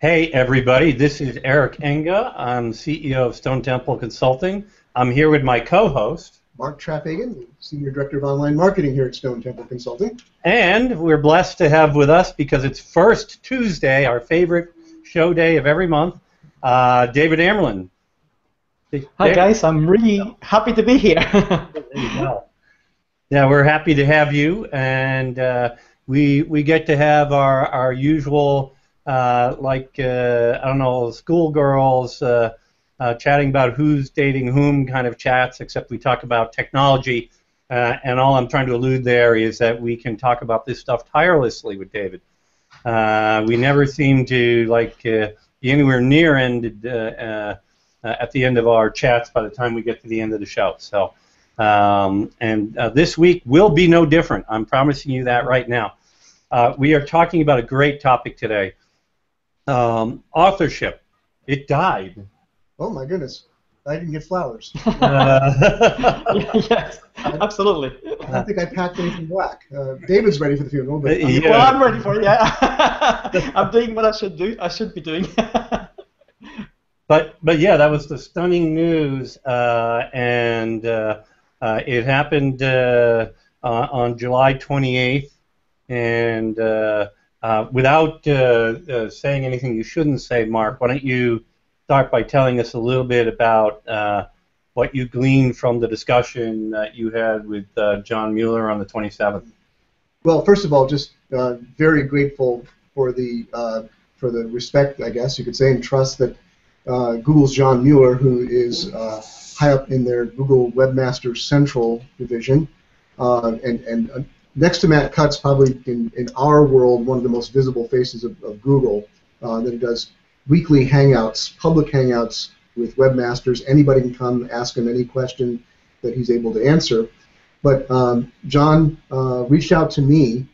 Hey everybody, this is Eric Enge. I'm CEO of Stone Temple Consulting. I'm here with my co-host, Mark Traphagen, Senior Director of Online Marketing here at Stone Temple Consulting. And we're blessed to have with us, because it's first Tuesday, our favorite show day of every month, David Amerland. Hi guys, I'm really happy to be here. There you go. Yeah, we're happy to have you, and we get to have our usual, I don't know, schoolgirls chatting about who's dating whom kind of chats, except we talk about technology, and all I'm trying to allude there is that we can talk about this stuff tirelessly with David. We never seem to be anywhere near ended at the end of our chats by the time we get to the end of the show. So. This week will be no different. I'm promising you that right now. We are talking about a great topic today. Authorship. It died. Oh my goodness. I didn't get flowers. Yes, absolutely. I don't think I packed anything black. David's ready for the funeral, but yeah. Well, I'm ready for it. Yeah. I'm doing what I should be doing. But yeah, that was the stunning news, and it happened on July 28th, and without saying anything you shouldn't say, Mark, why don't you start by telling us a little bit about what you gleaned from the discussion that you had with John Mueller on the 27th? Well, first of all, just very grateful for the respect, I guess you could say, and trust that Google's John Mueller, who is high up in their Google Webmaster Central division, and next to Matt Cutts, probably in our world, one of the most visible faces of Google, that he does weekly hangouts, public hangouts with webmasters. Anybody can come ask him any question that he's able to answer. But John reached out to me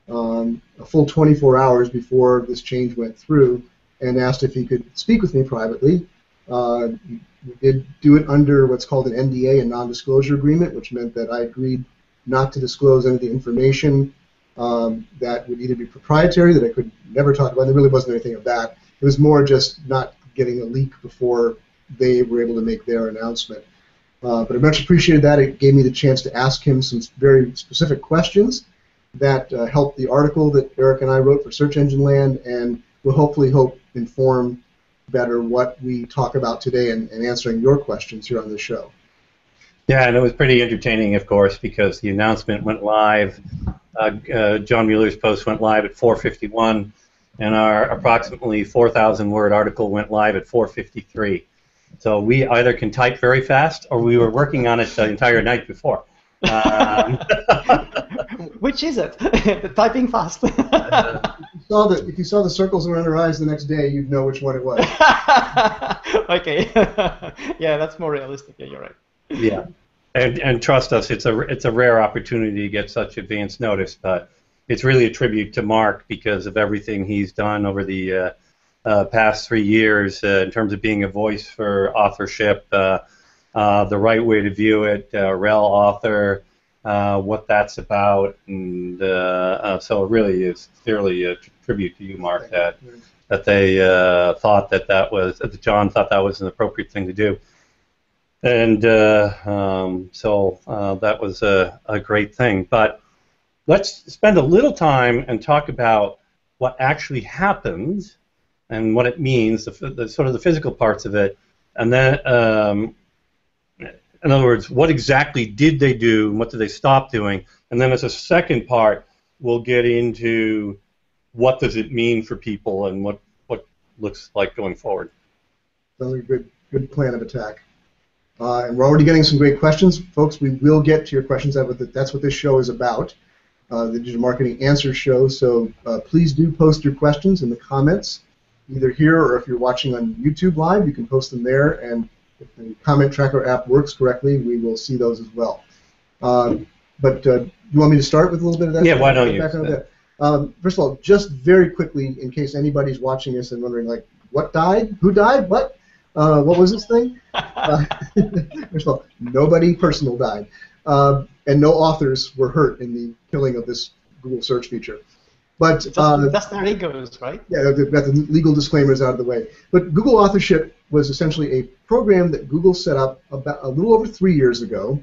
a full 24 hours before this change went through and asked if he could speak with me privately. We did do it under what's called an NDA, a non-disclosure agreement, which meant that I agreed not to disclose any of the information that would either be proprietary, that I could never talk about. There really wasn't anything of that. It was more just not getting a leak before they were able to make their announcement. But I much appreciated that. It gave me the chance to ask him some very specific questions that helped the article that Eric and I wrote for Search Engine Land, and will hopefully inform better what we talk about today and answering your questions here on this show. Yeah, and it was pretty entertaining, of course, because the announcement went live. John Mueller's post went live at 4:51, and our approximately 4,000-word article went live at 4:53. So we either can type very fast, or we were working on it the entire night before. Which is it? Typing fast. If you saw the circles around her eyes the next day, you'd know which one it was. Okay. Yeah, that's more realistic. Yeah, you're right. Yeah, and trust us, it's a rare opportunity to get such advance notice, but it's really a tribute to Mark because of everything he's done over the past 3 years in terms of being a voice for authorship, the right way to view it, rel author, what that's about, and so it really is clearly a tribute to you, Mark, that they thought that John thought that was an appropriate thing to do, and so that was a great thing. But let's spend a little time and talk about what actually happened and what it means, the sort of the physical parts of it, and then. In other words, what exactly did they do, and what did they stop doing? And then as a second part, we'll get into what does it mean for people and what looks like going forward. Sounds like a good plan of attack. And we're already getting some great questions. Folks, we will get to your questions. That's what this show is about, the Digital Marketing Answer Show. So please do post your questions in the comments, either here or if you're watching on YouTube Live, you can post them there, and if the comment tracker app works correctly, we will see those as well. But you want me to start with a little bit of that? Yeah, why don't you? First of all, just very quickly, in case anybody's watching this and wondering, like, what died? Who died? What? What was this thing? First of all, nobody personal died. And no authors were hurt in the killing of this Google search feature. But that's their egos, right? yeah, they've got the legal disclaimers out of the way. But Google Authorship was essentially a program that Google set up about a little over 3 years ago,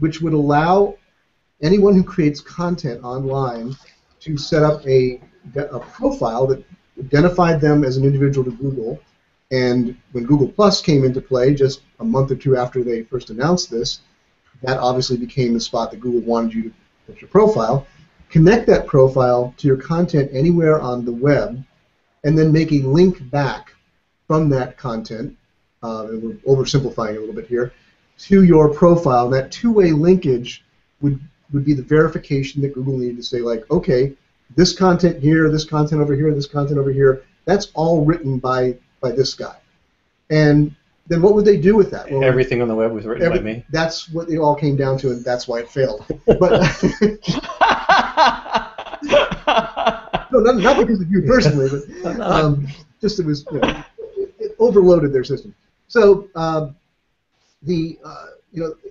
which would allow anyone who creates content online to set up a profile that identified them as an individual to Google. And when Google Plus came into play just a month or two after they first announced this, that obviously became the spot that Google wanted you to put your profile. Connect that profile to your content anywhere on the web, and then make a link back from that content, and we're oversimplifying a little bit here, to your profile. And that two-way linkage would be the verification that Google needed to say, like, okay, this content here, this content over here, this content over here, that's all written by this guy. And then what would they do with that? Well, everything on the web was written by me. That's what it all came down to, and that's why it failed. But no, not because of you personally, but just it was, it overloaded their system. So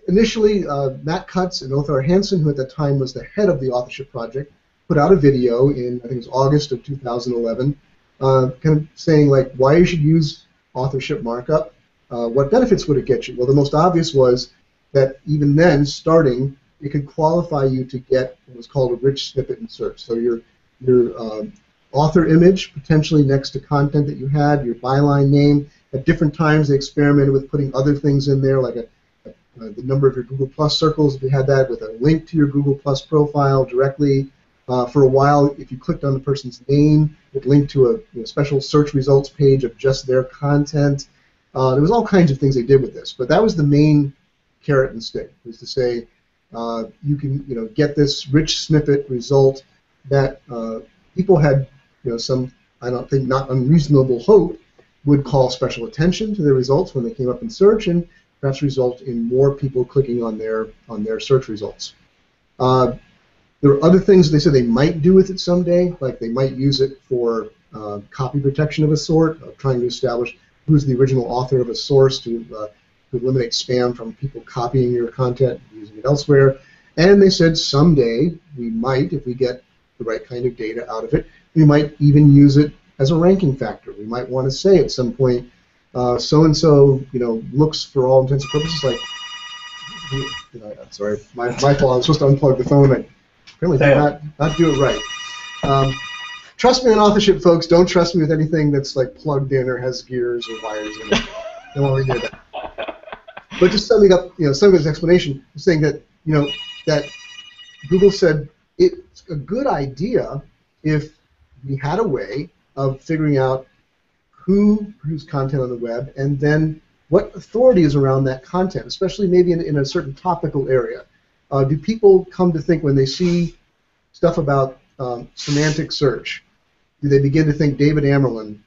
initially Matt Cutts and Othar Hansen, who at the time was the head of the Authorship Project, put out a video in, I think it was August of 2011, kind of saying, like, why you should use authorship markup. What benefits would it get you? Well, the most obvious was that even then, starting, it could qualify you to get what was called a rich snippet in search. So your author image potentially next to content that you had, your byline name. At different times, they experimented with putting other things in there, like the number of your Google Plus circles, if you had that, with a link to your Google Plus profile directly. For a while, if you clicked on the person's name, it linked to a special search results page of just their content. There was all kinds of things they did with this, but that was the main carrot and stick, was to say you can get this rich snippet result that people had some, I don't think, not unreasonable hope would call special attention to their results when they came up in search, and perhaps result in more people clicking on their search results. There are other things they said they might do with it someday, like they might use it for copy protection of a sort, of trying to establish who's the original author of a source to eliminate spam from people copying your content and using it elsewhere. And they said someday we might, if we get the right kind of data out of it, we might even use it as a ranking factor. We might want to say at some point, so-and-so, looks for all intents and purposes like, I'm sorry, my fault. I was supposed to unplug the phone. I apparently did not do it right. Trust me on authorship, folks. Don't trust me with anything that's like plugged in or has gears or wires in it. Don't want to hear that. But just summing up, some of his explanation, saying that that Google said it's a good idea if we had a way of figuring out who produced content on the web and then what authority is around that content, especially maybe in a certain topical area. Do people come to think when they see stuff about semantic search, do they begin to think David Amerland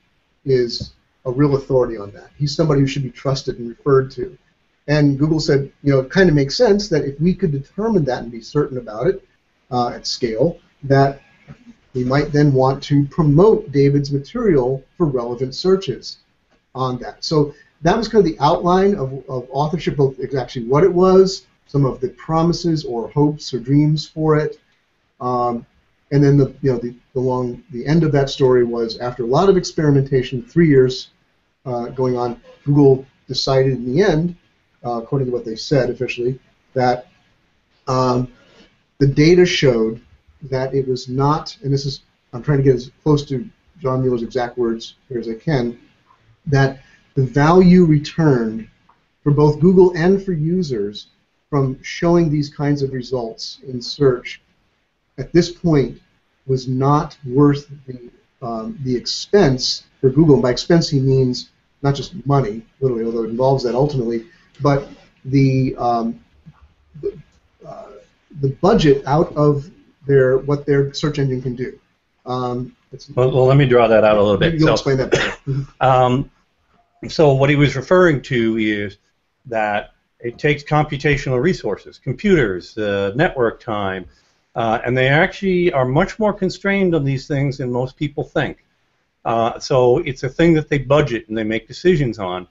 is a real authority on that? He's somebody who should be trusted and referred to. And Google said, it kind of makes sense that if we could determine that and be certain about it at scale, that we might then want to promote David's material for relevant searches on that. So that was kind of the outline of authorship, both exactly what it was, some of the promises or hopes or dreams for it, and then the end of that story was, after a lot of experimentation, 3 years going on, Google decided in the end, according to what they said officially, that the data showed that it was not, and this is, I'm trying to get as close to John Mueller's exact words here as I can, that the value returned for both Google and for users from showing these kinds of results in search at this point was not worth the expense for Google. And by expense he means not just money, literally, although it involves that ultimately, but the budget out of what their search engine can do. Well, let me draw that out a little bit. You'll explain that better. So what he was referring to is that it takes computational resources, computers, network time, and they actually are much more constrained on these things than most people think. So it's a thing that they budget and they make decisions on.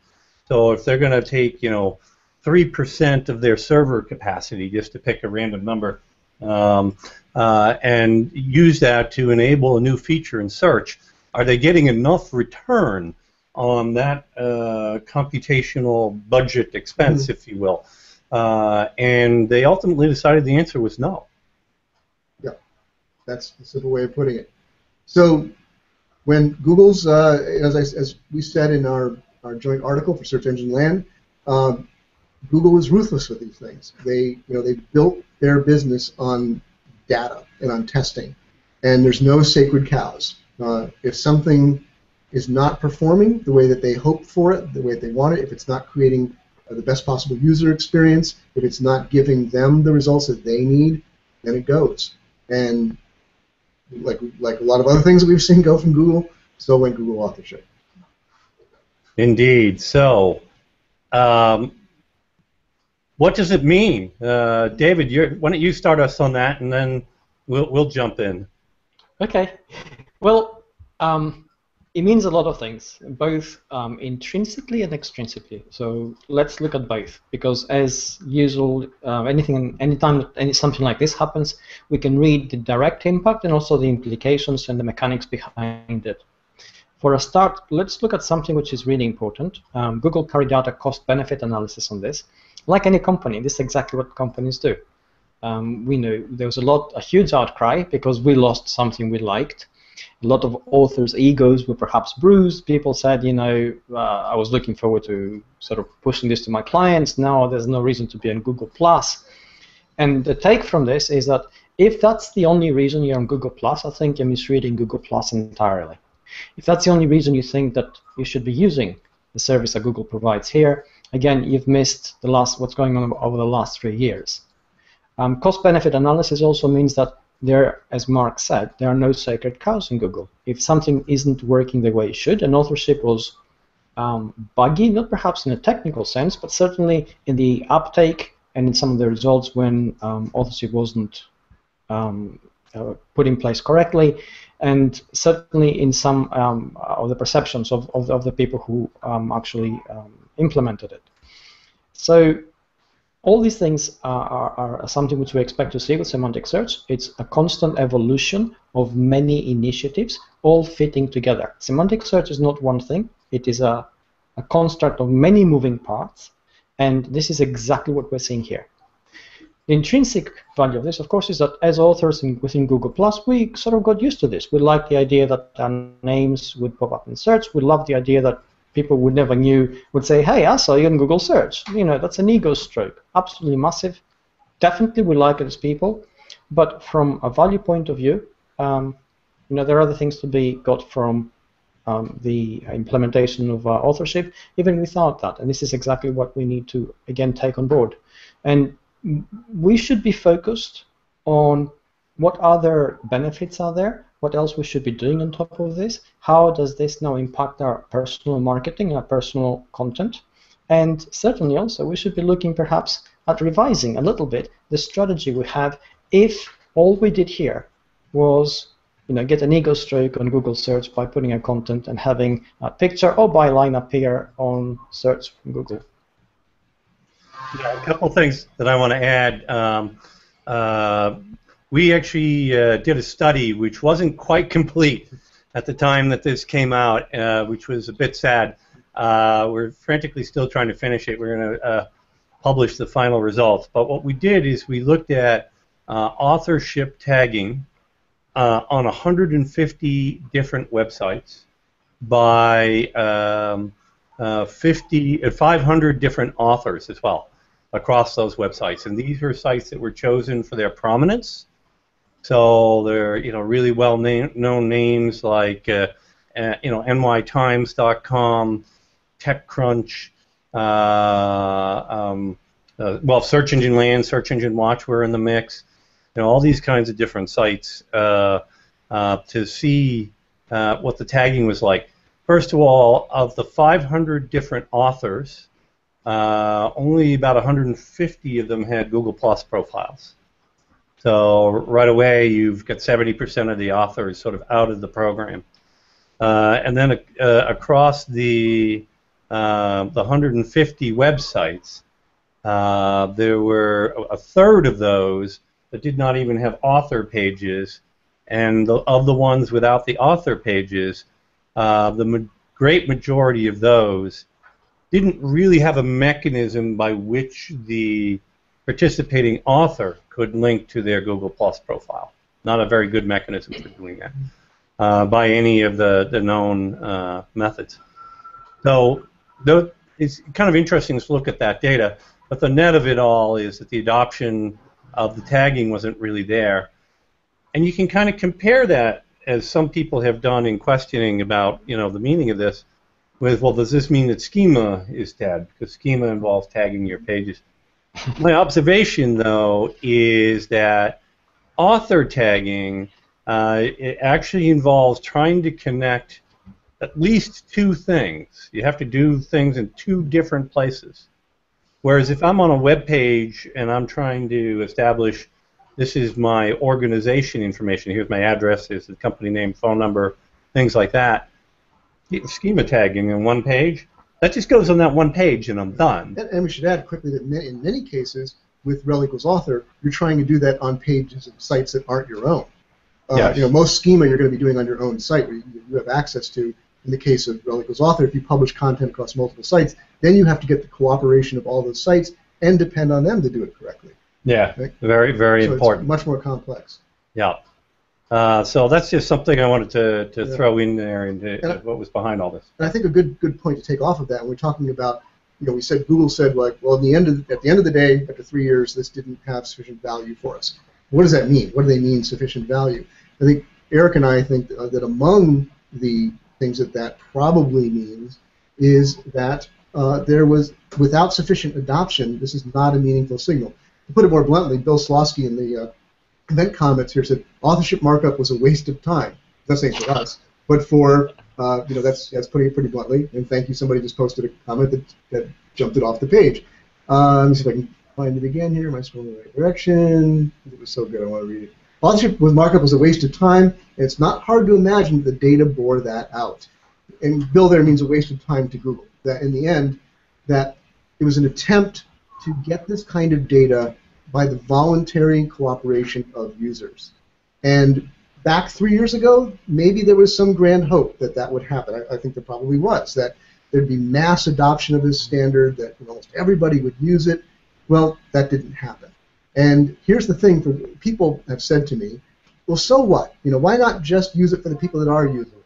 So if they're going to take, 3% of their server capacity, just to pick a random number, and use that to enable a new feature in search. Are they getting enough return on that computational budget expense, if you will? And they ultimately decided the answer was no. Yeah, that's the simple way of putting it. So when Google's, as we said in our joint article for Search Engine Land, Google is ruthless with these things. They built their business on data and on testing, and there's no sacred cows. If something is not performing the way that they hope for it, the way that they want it, if it's not creating the best possible user experience, if it's not giving them the results that they need, then it goes. And like a lot of other things that we've seen go from Google, so went Google Authorship. Indeed. So, what does it mean, David? Why don't you start us on that, and then we'll jump in. Okay. Well, it means a lot of things, both intrinsically and extrinsically. So let's look at both, because as usual, anytime something like this happens, we can read the direct impact and also the implications and the mechanics behind it. For a start, let's look at something which is really important. Google carried out a cost-benefit analysis on this. Like any company, this is exactly what companies do. We know there was a huge outcry because we lost something we liked. A lot of authors' egos were perhaps bruised. People said, I was looking forward to sort of pushing this to my clients. Now there's no reason to be on Google+. And the take from this is that if that's the only reason you're on Google+, I think you're misreading Google+ entirely. If that's the only reason you think that you should be using the service that Google provides here, again, you've missed what's going on over the last 3 years. Cost-benefit analysis also means that there, as Mark said, there are no sacred cows in Google. If something isn't working the way it should, and authorship was buggy, not perhaps in a technical sense, but certainly in the uptake and in some of the results when authorship wasn't put in place correctly, and certainly in some of the perceptions of the people who actually implemented it. So all these things are something which we expect to see with semantic search. It's a constant evolution of many initiatives all fitting together. Semantic search is not one thing. It is a construct of many moving parts, and this is exactly what we're seeing here. The intrinsic value of this, of course, is that as authors within Google+, we sort of got used to this. We like the idea that our names would pop up in search. We love the idea that people we never knew would say, hey, I saw you in Google search. That's an ego stroke. Absolutely massive. Definitely we like it as people. But from a value point of view, there are other things to be got from the implementation of authorship, even without that. And this is exactly what we need to, again, take on board. And we should be focused on what other benefits are there, what else we should be doing on top of this, how does this now impact our personal marketing, our personal content, and certainly also we should be looking perhaps at revising a little bit the strategy we have if all we did here was get an ego stroke on Google search by putting a content and having a picture or byline appear on search from Google. Yeah, a couple things that I want to add. We actually did a study which wasn't quite complete at the time that this came out, which was a bit sad. We're frantically still trying to finish it. We're going to publish the final results. But what we did is we looked at authorship tagging on 150 different websites by 500 different authors as well across those websites. And these are sites that were chosen for their prominence. So they're really well-known names like nytimes.com, TechCrunch, Search Engine Land, Search Engine Watch were in the mix. All these kinds of different sites to see what the tagging was like. First of all, of the 500 different authors, only about 150 of them had Google Plus profiles. So right away, you've got 70% of the authors sort of out of the program. And then across the 150 websites, there were a third of those that did not even have author pages, and of the ones without the author pages, the great majority of those didn't really have a mechanism by which the participating author could link to their Google Plus profile. Not a very good mechanism for doing that by any of the known methods. So it's kind of interesting to look at that data, but the net of it all is that the adoption of the tagging wasn't really there. And you can kind of compare that, as some people have done in questioning about, the meaning of this, with, well, does this mean that schema is tagged? Because schema involves tagging your pages. My observation, though, is that author tagging it actually involves trying to connect at least two things. You have to do things in two different places. Whereas if I'm on a web page and I'm trying to establish this is my organization information, here's my address, here's the company name, phone number, things like that, schema tagging in one page, that just goes on that one page and I'm done. And we should add quickly that in many cases with rel equals author, you're trying to do that on pages of sites that aren't your own. Yes. Most schema you're going to be doing on your own site, where you have access to. In the case of rel equals author, if you publish content across multiple sites, then you have to get the cooperation of all those sites and depend on them to do it correctly. Yeah, right? very, very so important. It's much more complex. Yeah. So that's just something I wanted to throw in there into what was behind all this. And I think a good point to take off of that, when we're talking about, we said Google said, like, well, at the end of the day, after 3 years, this didn't have sufficient value for us. What does that mean? What do they mean, sufficient value? I think Eric and I think that among the things that probably means is that there was, without sufficient adoption, this is not a meaningful signal. To put it more bluntly, Bill Slosky in the event comments here said authorship markup was a waste of time. Not saying for us, but for that's putting it pretty bluntly. And thank you. Somebody just posted a comment that jumped it off the page. Let me see if I can find it again here. Am I scrolling in the right direction? It was so good. I want to read it. Authorship with markup was a waste of time, and it's not hard to imagine the data bore that out. And Bill there means a waste of time to Google. That in the end, that it was an attempt to get this kind of data by the voluntary cooperation of users. And back 3 years ago, maybe there was some grand hope that would happen. I think there probably was, that there'd be mass adoption of this standard, that almost everybody would use it. Well, that didn't happen. And here's the thing, people have said to me, well, so what? Why not just use it for the people that are using it?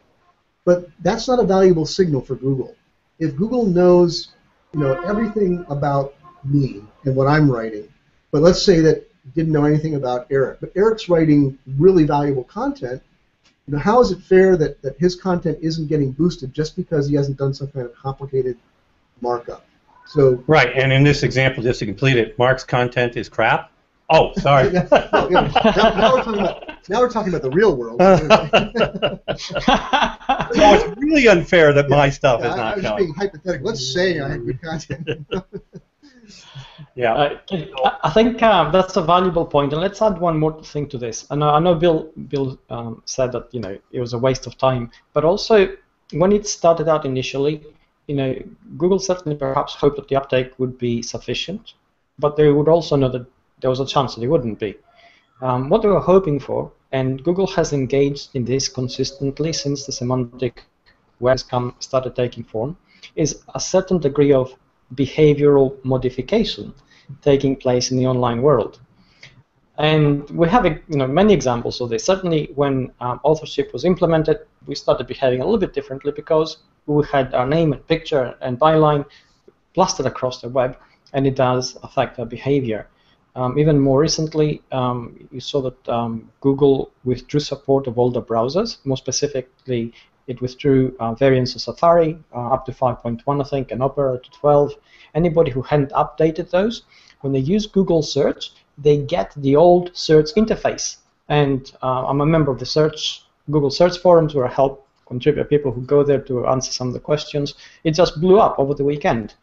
But that's not a valuable signal for Google. If Google knows, everything about me and what I'm writing, but let's say that didn't know anything about Eric, but Eric's writing really valuable content, how is it fair that his content isn't getting boosted just because he hasn't done some kind of complicated markup? So right, and in this example, just to complete it, Mark's content is crap. Oh, sorry. now we're talking about the real world. No, it's really unfair that my stuff is not I was just being hypothetical. Let's say I have good content. Yeah. I think that's a valuable point, and let's add one more thing to this. I know Bill said that it was a waste of time, but also when it started out initially, Google certainly perhaps hoped that the uptake would be sufficient, but they would also know that there was a chance that it wouldn't be. What they were hoping for, and Google has engaged in this consistently since the semantic web started taking form, is a certain degree of behavioral modification taking place in the online world. And we have many examples of this. Certainly when authorship was implemented, we started behaving a little bit differently because we had our name and picture and byline plastered across the web, and it does affect our behavior. Even more recently, you saw that Google withdrew support of older browsers. More specifically, it withdrew variants of Safari up to 5.1, I think, and Opera to 12. Anybody who hadn't updated those, when they use Google Search, they get the old search interface. And I'm a member of the Google Search forums where I help contribute people who go there to answer some of the questions. It just blew up over the weekend.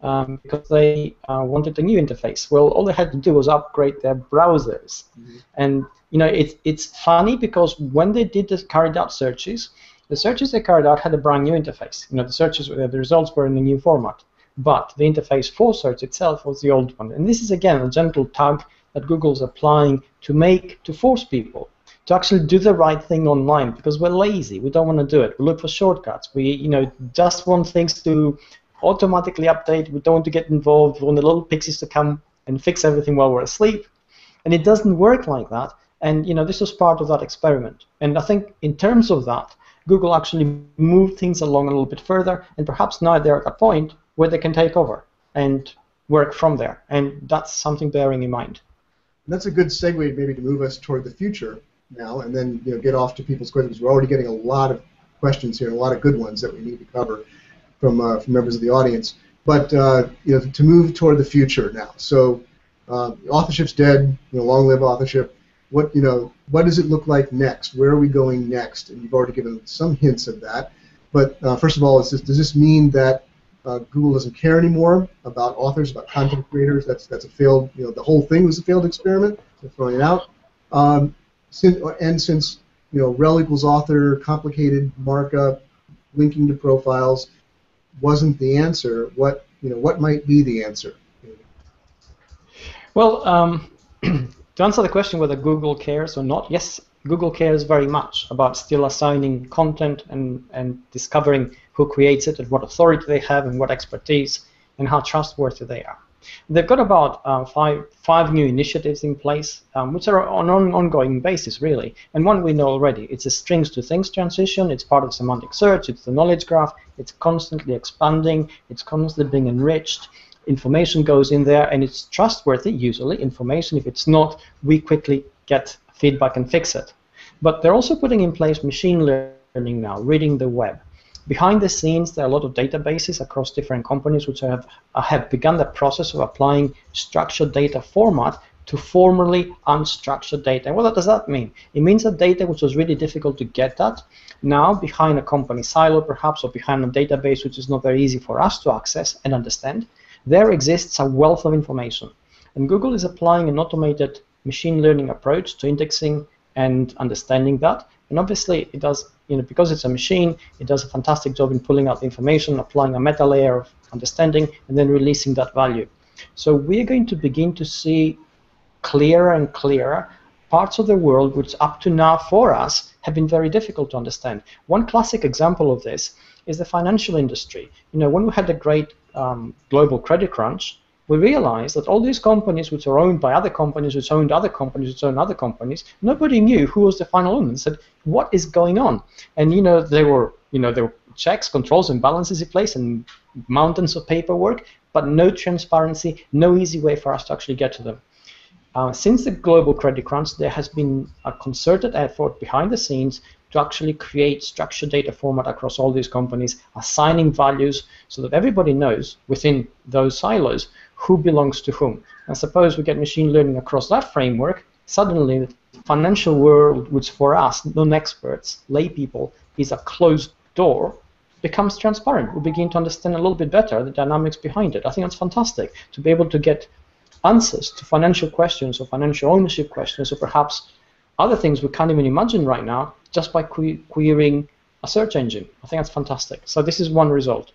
Because they wanted a new interface. Well, all they had to do was upgrade their browsers. Mm-hmm. And it's funny because when they carried out searches, the searches they carried out had a brand new interface. The results were in the new format, but the interface for search itself was the old one. And this is again a gentle tug that Google's applying to force people to actually do the right thing online, because we're lazy, we don't want to do it, we look for shortcuts, we just want things to automatically update, we don't want to get involved, we want the little pixies to come and fix everything while we're asleep, and it doesn't work like that. And this was part of that experiment, and I think in terms of that, Google actually moved things along a little bit further, and perhaps now they're at a point where they can take over and work from there, and that's something bearing in mind. That's a good segue maybe to move us toward the future now, and then get off to people's questions. We're already getting a lot of questions here, and a lot of good ones that we need to cover from members of the audience. But to move toward the future now. So authorship's dead. Long live authorship. What does it look like next? Where are we going next? And you've already given some hints of that. But first of all, does this mean that Google doesn't care anymore about authors, about content creators? That's a failed. The whole thing was a failed experiment. They're throwing it out. Since rel equals author, complicated markup, linking to profiles wasn't the answer, what might be the answer? Well, to answer the question whether Google cares or not, yes, Google cares very much about still assigning content and discovering who creates it and what authority they have and what expertise and how trustworthy they are. They've got about five new initiatives in place, which are on an ongoing basis, really. And one we know already. It's a strings to things transition. It's part of semantic search. It's the knowledge graph. It's constantly expanding. It's constantly being enriched. Information goes in there, and it's trustworthy, usually. Information, if it's not, we quickly get feedback and fix it. But they're also putting in place machine learning now, reading the web. Behind the scenes, there are a lot of databases across different companies which have begun the process of applying structured data format to formerly unstructured data. And what does that mean? It means that data which was really difficult to get at, now behind a company silo perhaps, or behind a database which is not very easy for us to access and understand, there exists a wealth of information. And Google is applying an automated machine learning approach to indexing and understanding that. And obviously it does, because it's a machine, it does a fantastic job in pulling out the information, applying a meta layer of understanding, and then releasing that value. So we're going to begin to see clearer and clearer parts of the world which up to now for us have been very difficult to understand. One classic example of this is the financial industry. When we had the great global credit crunch, we realized that all these companies which are owned by other companies, which owned other companies, which owned other companies, nobody knew who was the final owner and said, what is going on? And there were checks, controls, and balances in place and mountains of paperwork, but no transparency, no easy way for us to actually get to them. Since the global credit crunch, there has been a concerted effort behind the scenes to actually create structured data format across all these companies, assigning values so that everybody knows within those silos who belongs to whom. And suppose we get machine learning across that framework, suddenly the financial world, which for us, non-experts, lay people, is a closed door, becomes transparent. We begin to understand a little bit better the dynamics behind it. I think that's fantastic, to be able to get answers to financial questions or financial ownership questions, or perhaps other things we can't even imagine right now, just by querying a search engine. I think that's fantastic. So this is one result.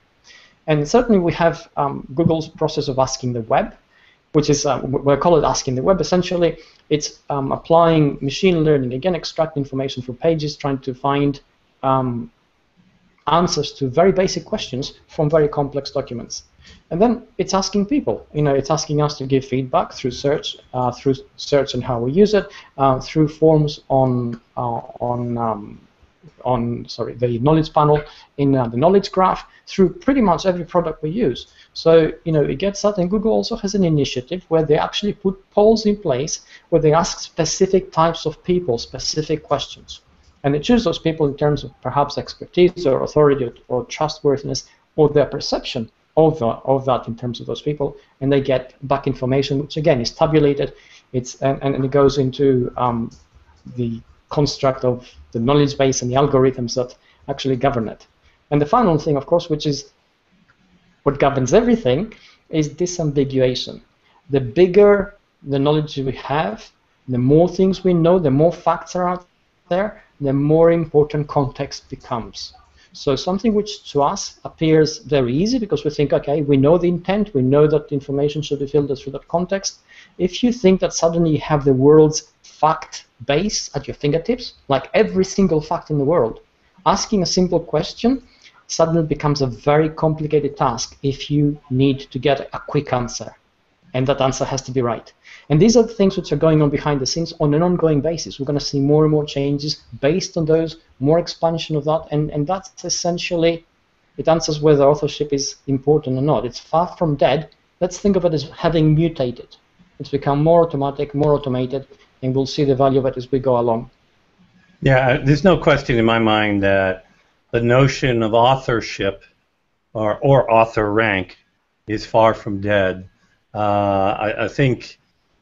And certainly we have Google's process of asking the web, which is, we call it asking the web. Essentially, it's applying machine learning, again, extract information from pages, trying to find answers to very basic questions from very complex documents. And then it's asking people. It's asking us to give feedback through search and how we use it, through forms on the knowledge panel in the knowledge graph, through pretty much every product we use. So it gets that, and Google also has an initiative where they actually put polls in place where they ask specific types of people specific questions, and they choose those people in terms of perhaps expertise or authority or trustworthiness or their perception of that in terms of those people, and they get back information which again is tabulated. And it goes into the construct of the knowledge base and the algorithms that actually govern it. And the final thing, of course, which is what governs everything, is disambiguation. The bigger the knowledge we have, the more things we know, the more facts are out there, the more important context becomes. So something which to us appears very easy because we think, okay, we know the intent, we know that the information should be filtered through that context, if you think that suddenly you have the world's fact base at your fingertips, like every single fact in the world, asking a simple question suddenly becomes a very complicated task if you need to get a quick answer, and that answer has to be right. And these are the things which are going on behind the scenes on an ongoing basis. We're going to see more and more changes based on those, more expansion of that, and that's essentially, it answers whether authorship is important or not. It's far from dead. Let's think of it as having mutated. It's become more automatic, more automated, and we'll see the value of it as we go along. Yeah, there's no question in my mind that the notion of authorship or author rank is far from dead. I think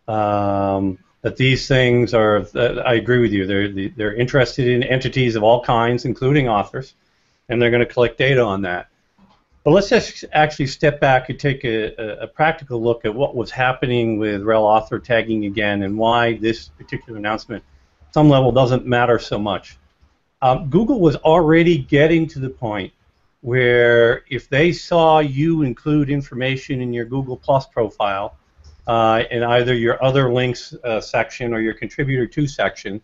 that these things are, I agree with you, they're interested in entities of all kinds, including authors, and they're going to collect data on that. But let's just actually step back and take a practical look at what was happening with rel author tagging again and why this particular announcement, at some level, doesn't matter so much. Google was already getting to the point where if they saw you include information in your Google Plus profile in either your other links section or your contributor to section,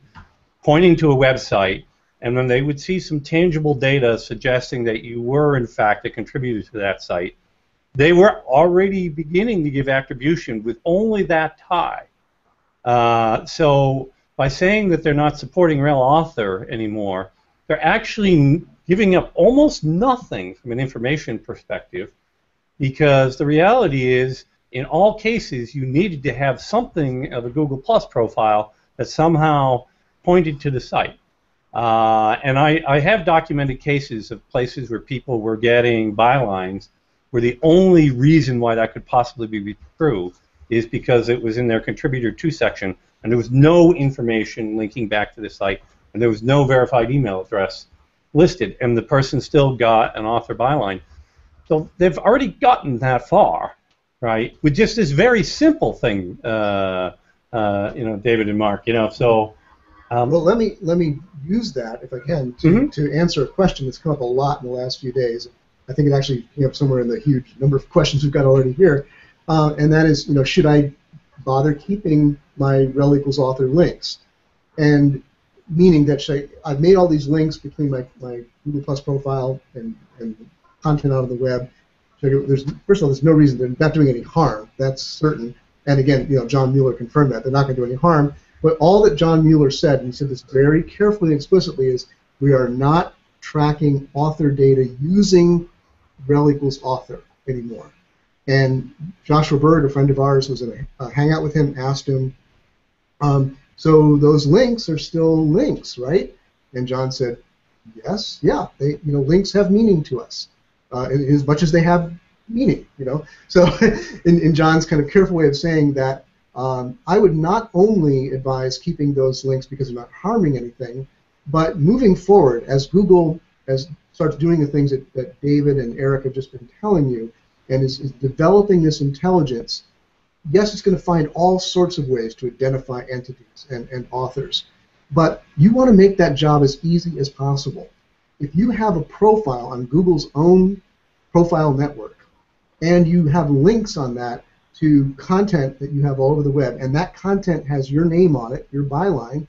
pointing to a website, and then they would see some tangible data suggesting that you were in fact a contributor to that site, they were already beginning to give attribution with only that tie. So by saying that they're not supporting rel author anymore, they're actually giving up almost nothing from an information perspective, because the reality is, in all cases, you needed to have something of a Google Plus profile that somehow pointed to the site. And I have documented cases of places where people were getting bylines where the only reason why that could possibly be true is because it was in their contributor to section and there was no information linking back to the site and there was no verified email address listed, and the person still got an author byline. So they've already gotten that far, right, with just this very simple thing, David and Mark, so. Well, let me use that, if I can, to answer a question that's come up a lot in the last few days. I think it actually came up somewhere in the huge number of questions we've got already here, and that is, should I bother keeping my rel equals author links? And meaning that I've made all these links between my Google Plus profile and content out of the web. First of all, there's no reason they're not doing any harm. That's certain. And again, John Mueller confirmed that they're not going to do any harm. But all that John Mueller said, and he said this very carefully and explicitly, is we are not tracking author data using rel equals author anymore. And Joshua Bird, a friend of ours, was in a hangout with him, asked him, so those links are still links, right? And John said, yes, yeah, links have meaning to us, as much as they have meaning, So in John's kind of careful way of saying that, I would not only advise keeping those links because they're not harming anything, but moving forward, as Google starts doing the things that David and Eric have just been telling you, and is developing this intelligence, yes, it's going to find all sorts of ways to identify entities and authors, but you want to make that job as easy as possible. If you have a profile on Google's own profile network, and you have links on that to content that you have all over the web, and that content has your name on it, your byline,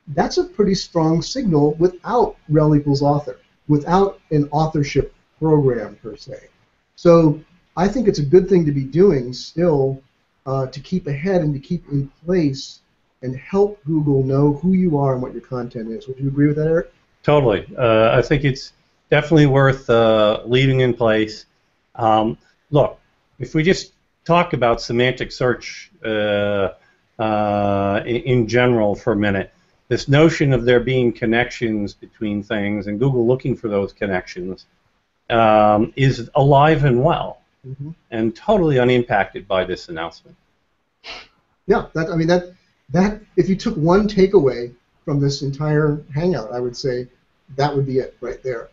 that's a pretty strong signal without rel equals author, without an authorship program per se. So I think it's a good thing to be doing still, to keep ahead and to keep in place and help Google know who you are and what your content is. Would you agree with that, Eric? Totally. I think it's definitely worth leaving in place. Look, if we just talk about semantic search in general for a minute, this notion of there being connections between things and Google looking for those connections is alive and well, and totally unimpacted by this announcement. Yeah, that if you took one takeaway from this entire hangout, I would say that would be it right there.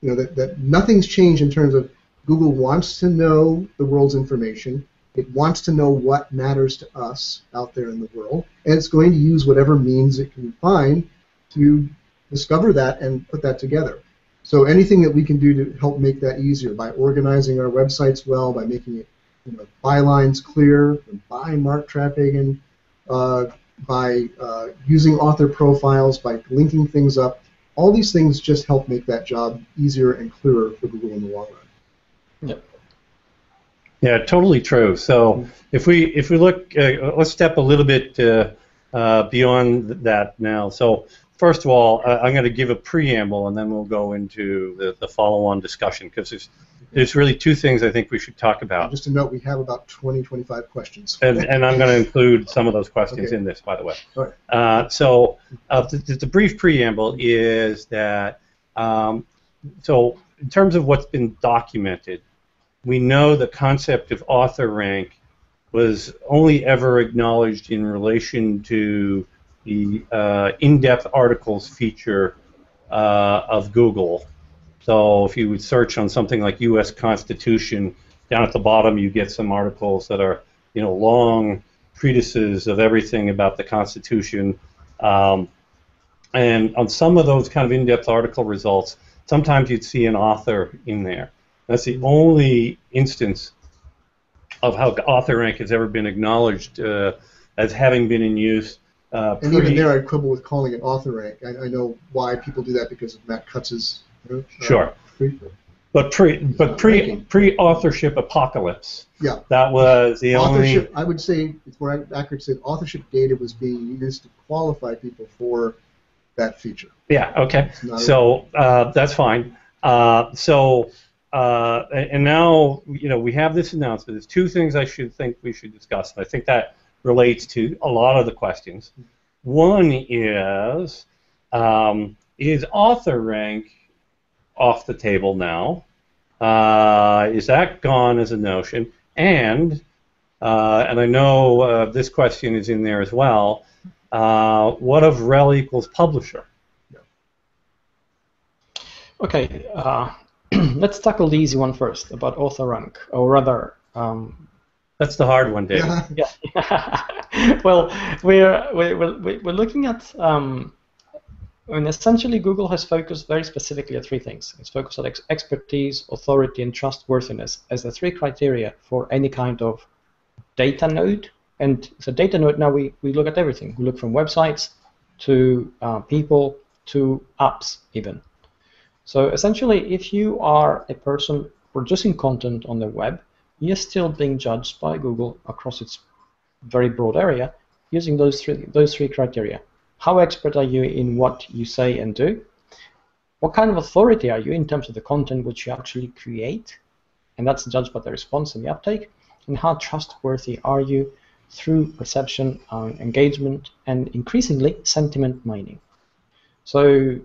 That nothing's changed in terms of Google wants to know the world's information. It wants to know what matters to us out there in the world, and it's going to use whatever means it can find to discover that and put that together. So anything that we can do to help make that easier, by organizing our websites well, by making it bylines clear, by Mark Traphagen, by using author profiles, by linking things up. All these things just help make that job easier and clearer for Google in the long run. Yep. Yeah, totally true. So if we look, let's step a little bit beyond that now. So first of all, I'm going to give a preamble, and then we'll go into the follow-on discussion, because there's really two things I think we should talk about. And just a note, we have about 25 questions. And I'm going to include some of those questions in this, by the way. All right. So the brief preamble is that, so in terms of what's been documented, we know the concept of author rank was only ever acknowledged in relation to the in-depth articles feature of Google. So if you would search on something like U.S. Constitution, down at the bottom you get some articles that are, long treatises of everything about the Constitution. And on some of those kind of in-depth article results, sometimes you'd see an author in there. That's the only instance of how author rank has ever been acknowledged as having been in use. And even there, I'd quibble with calling it author rank. I know why people do that because of Matt Kutz's. Sure. But pre-authorship apocalypse. Yeah. That was the authorship, I would say it's more accurate to say authorship data was being used to qualify people for that feature. Yeah. Okay. So that's fine. And now we have this announcement. There's two things I think we should discuss, and I think that relates to a lot of the questions. One is author rank off the table now? Is that gone as a notion? And I know this question is in there as well. What of rel equals publisher? Okay, let's tackle the easy one first about author rank, or rather. That's the hard one, David. Yeah. Well, we're looking at. Essentially, Google has focused very specifically at three things. It's focused on expertise, authority, and trustworthiness as the three criteria for any kind of data node. And so data node, now we look at everything. We look from websites to people to apps even. So essentially, if you are a person producing content on the web, you're still being judged by Google across its very broad area using those three criteria. How expert are you in what you say and do? What kind of authority are you in terms of the content which you actually create? And that's judged by the response and the uptake. And how trustworthy are you through perception, engagement, and increasingly sentiment mining? So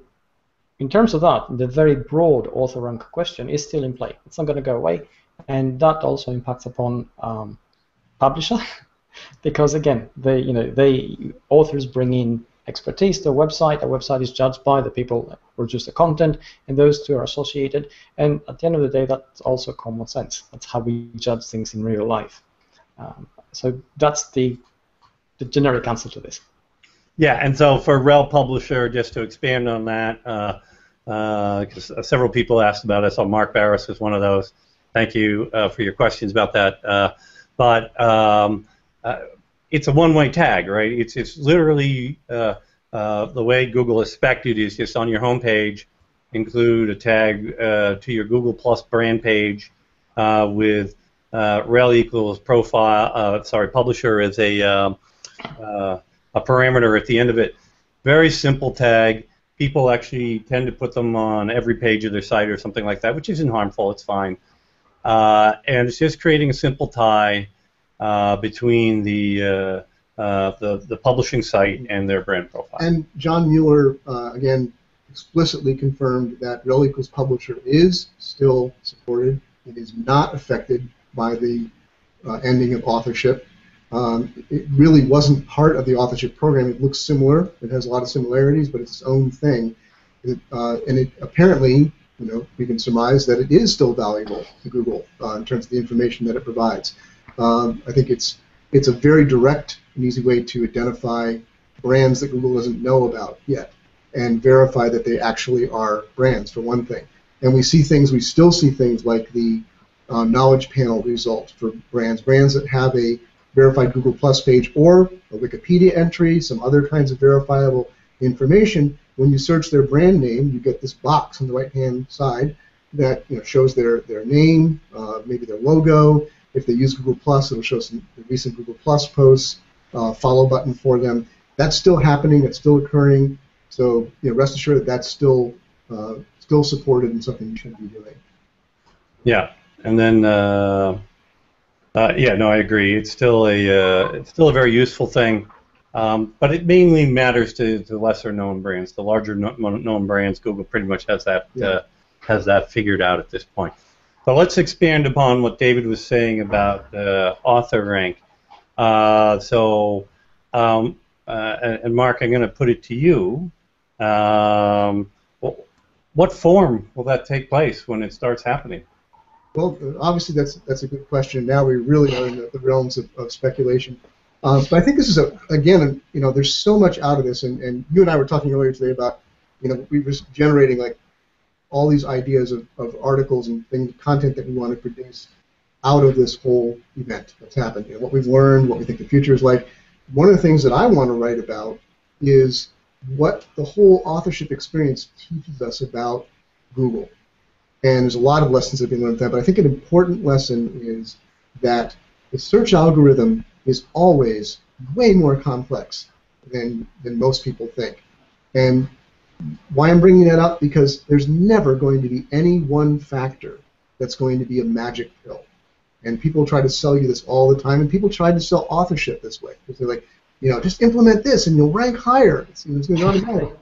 in terms of that, the very broad author rank question is still in play. It's not going to go away. And that also impacts upon publisher, because again, authors bring in expertise to a website. A website is judged by the people that produce the content, and those two are associated. And at the end of the day, that's also common sense. That's how we judge things in real life. So that's the generic answer to this. Yeah, and so for rel publisher, just to expand on that, because several people asked about it. So Mark Barris was one of those. Thank you for your questions about that. But it's a one-way tag, right? It's literally the way Google is spec'd is just on your home page, include a tag to your Google Plus brand page with rel equals profile. Publisher is a parameter at the end of it. Very simple tag. People actually tend to put them on every page of their site or something like that, which isn't harmful. It's fine. And it's just creating a simple tie between the publishing site and their brand profile. And John Mueller, again, explicitly confirmed that rel equals publisher is still supported. It is not affected by the ending of authorship. It really wasn't part of the authorship program. It looks similar. It has a lot of similarities, but it's its own thing. And it apparently, we can surmise that it is still valuable to Google in terms of the information that it provides. I think it's a very direct and easy way to identify brands that Google doesn't know about yet and verify that they actually are brands, for one thing. And we still see things like the knowledge panel result for brands that have a verified Google Plus page or a Wikipedia entry, some other kinds of verifiable information. When you search their brand name, you get this box on the right-hand side that shows their name, maybe their logo. If they use Google Plus, it'll show some recent Google Plus posts, follow button for them. That's still happening. It's still occurring. So rest assured that that's still supported and something you should be doing. Yeah, and then yeah, no, I agree. It's still a very useful thing, but it mainly matters to lesser known brands. The larger known brands, Google pretty much has that figured out at this point. But let's expand upon what David was saying about author rank. And Mark, I'm going to put it to you. What form will that take place when it starts happening? Well, obviously that's a good question. Now we really are in the realms of speculation. But I think this is again, there's so much out of this, and you and I were talking earlier today about, we were generating like all these ideas of articles and content that we want to produce out of this whole event that's happened. What we've learned, what we think the future is like. One of the things that I want to write about is what the whole authorship experience teaches us about Google. And there's a lot of lessons that have been learned from that, but I think an important lesson is that the search algorithm is always way more complex than most people think. And why I'm bringing that up, because there's never going to be any one factor that's going to be a magic pill. And people try to sell you this all the time, and people try to sell authorship this way. Because they're like, just implement this and you'll rank higher. It's automatic.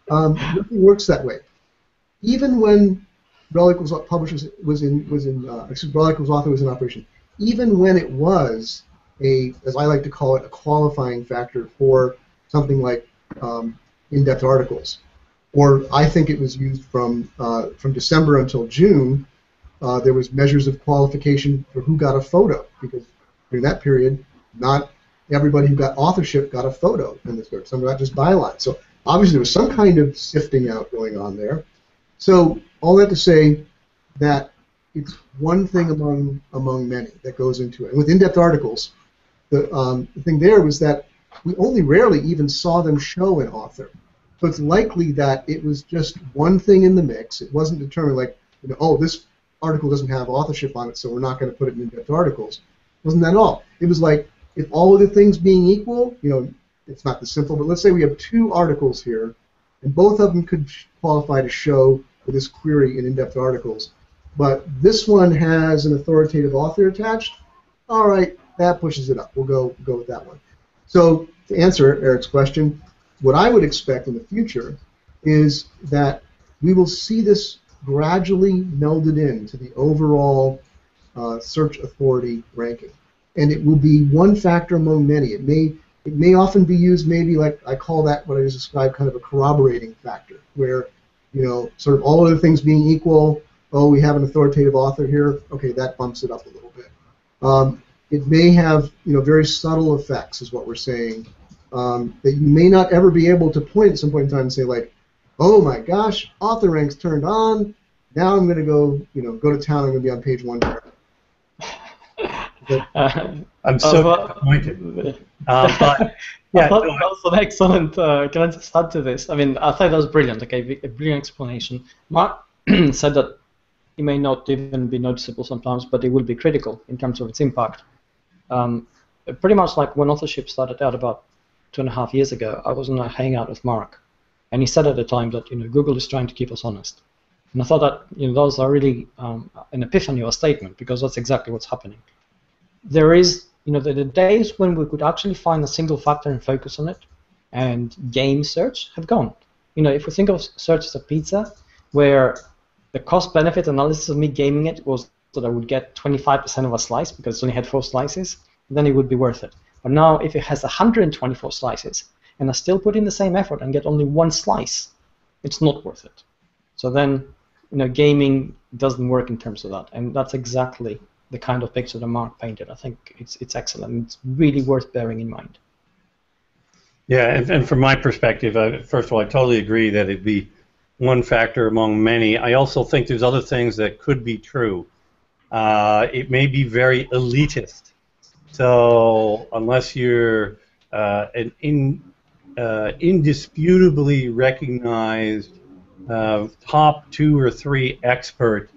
Nothing works that way. Even when Rel equals publishers Rel equals author was in operation, even when it was as I like to call it, a qualifying factor for something like in-depth articles, or I think it was used from December until June. There was measures of qualification for who got a photo, because during that period, not everybody who got authorship got a photo in this book. Some got just bylines. So obviously there was some kind of sifting out going on there. So all that to say that it's one thing among many that goes into it. And with in-depth articles, the thing there was that we only rarely even saw them show an author. So it's likely that it was just one thing in the mix. It wasn't determined like, oh, this article doesn't have authorship on it, so we're not going to put it in in-depth articles. It wasn't that at all. It was like, if all of the things being equal, it's not this simple, but let's say we have two articles here, and both of them could qualify to show for this query in in-depth articles, but this one has an authoritative author attached. All right, that pushes it up. We'll go with that one. So to answer Eric's question, what I would expect in the future is that we will see this gradually melded into the overall search authority ranking, and it will be one factor among many. It may often be used, maybe like I call that what I just described, kind of a corroborating factor, where sort of all other things being equal, oh, we have an authoritative author here, okay, that bumps it up a little bit. It may have very subtle effects, is what we're saying, that you may not ever be able to point at some point in time and say like, oh my gosh, author rank's turned on. Now I'm going to go to town. I'm going to be on page 1. I'm so disappointed. But yeah, I thought that was an excellent. Can I just add to this? I mean, I thought that was brilliant. Okay, a brilliant explanation. Mark said that it may not even be noticeable sometimes, but it will be critical in terms of its impact. Pretty much like when authorship started out about 2.5 years ago, I was in a hangout with Mark, and he said at the time that Google is trying to keep us honest. And I thought that those are really an epiphany or a statement, because that's exactly what's happening. There is the days when we could actually find a single factor and focus on it, and game search have gone. If we think of search as a pizza, where the cost-benefit analysis of me gaming it was that I would get 25% of a slice because it only had 4 slices, then it would be worth it. But now, if it has 124 slices and I still put in the same effort and get only 1 slice, it's not worth it. So then, gaming doesn't work in terms of that, and that's exactly the kind of picture that Mark painted. I think it's excellent. It's really worth bearing in mind. Yeah, and from my perspective, first of all, I totally agree that it'd be one factor among many. I also think there's other things that could be true. it may be very elitist. So unless you're an indisputably recognized top 2 or 3 expert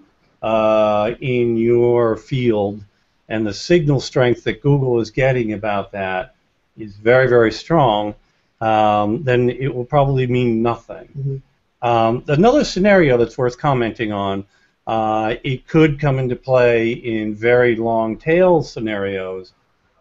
in your field, and the signal strength that Google is getting about that is very, very strong, then it will probably mean nothing. Another scenario that's worth commenting on, it could come into play in very long tail scenarios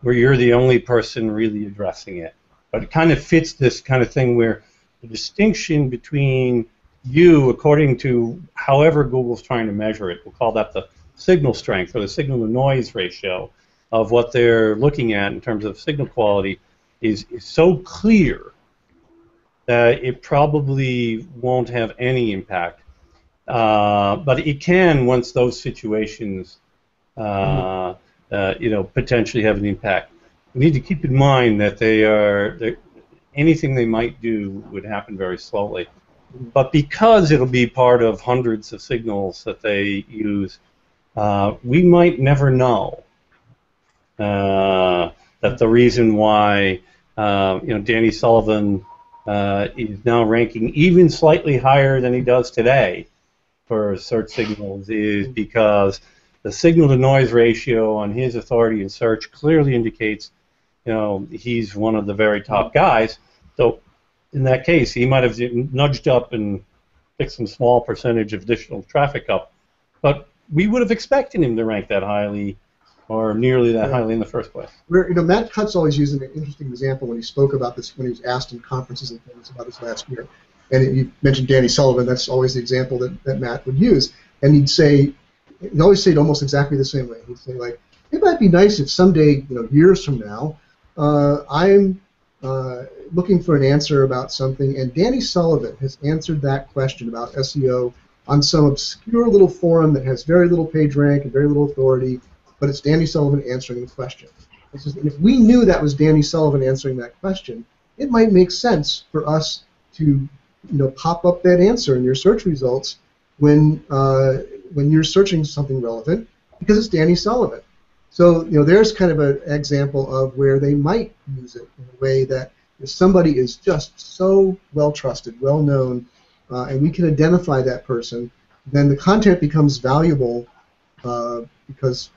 where you're the only person really addressing it. But it kind of fits this kind of thing where the distinction between you, according to however Google's trying to measure it, we'll call that the signal strength or the signal-to-noise ratio of what they're looking at in terms of signal quality, is so clear that it probably won't have any impact. But it can once those situations potentially have an impact. We need to keep in mind that anything they might do would happen very slowly. But because it'll be part of hundreds of signals that they use, we might never know that the reason why Danny Sullivan is now ranking even slightly higher than he does today for search signals is because the signal-to-noise ratio on his authority in search clearly indicates, he's one of the very top guys. So in that case, he might have nudged up and picked some small percentage of additional traffic up, but we would have expected him to rank that highly or nearly that highly in the first place. Matt Cutts always used an interesting example when he spoke about this, when he was asked in conferences and things about this last year. And you mentioned Danny Sullivan. That's always the example that Matt would use. And he'd always say it almost exactly the same way. He'd say, like, it might be nice if someday, years from now, I'm looking for an answer about something, and Danny Sullivan has answered that question about SEO on some obscure little forum that has very little page rank and very little authority, but it's Danny Sullivan answering the question. And if we knew that was Danny Sullivan answering that question, it might make sense for us to pop up that answer in your search results when you're searching something relevant, because it's Danny Sullivan. So there's kind of an example of where they might use it in a way that if somebody is just so well trusted, well known, and we can identify that person, then the content becomes valuable because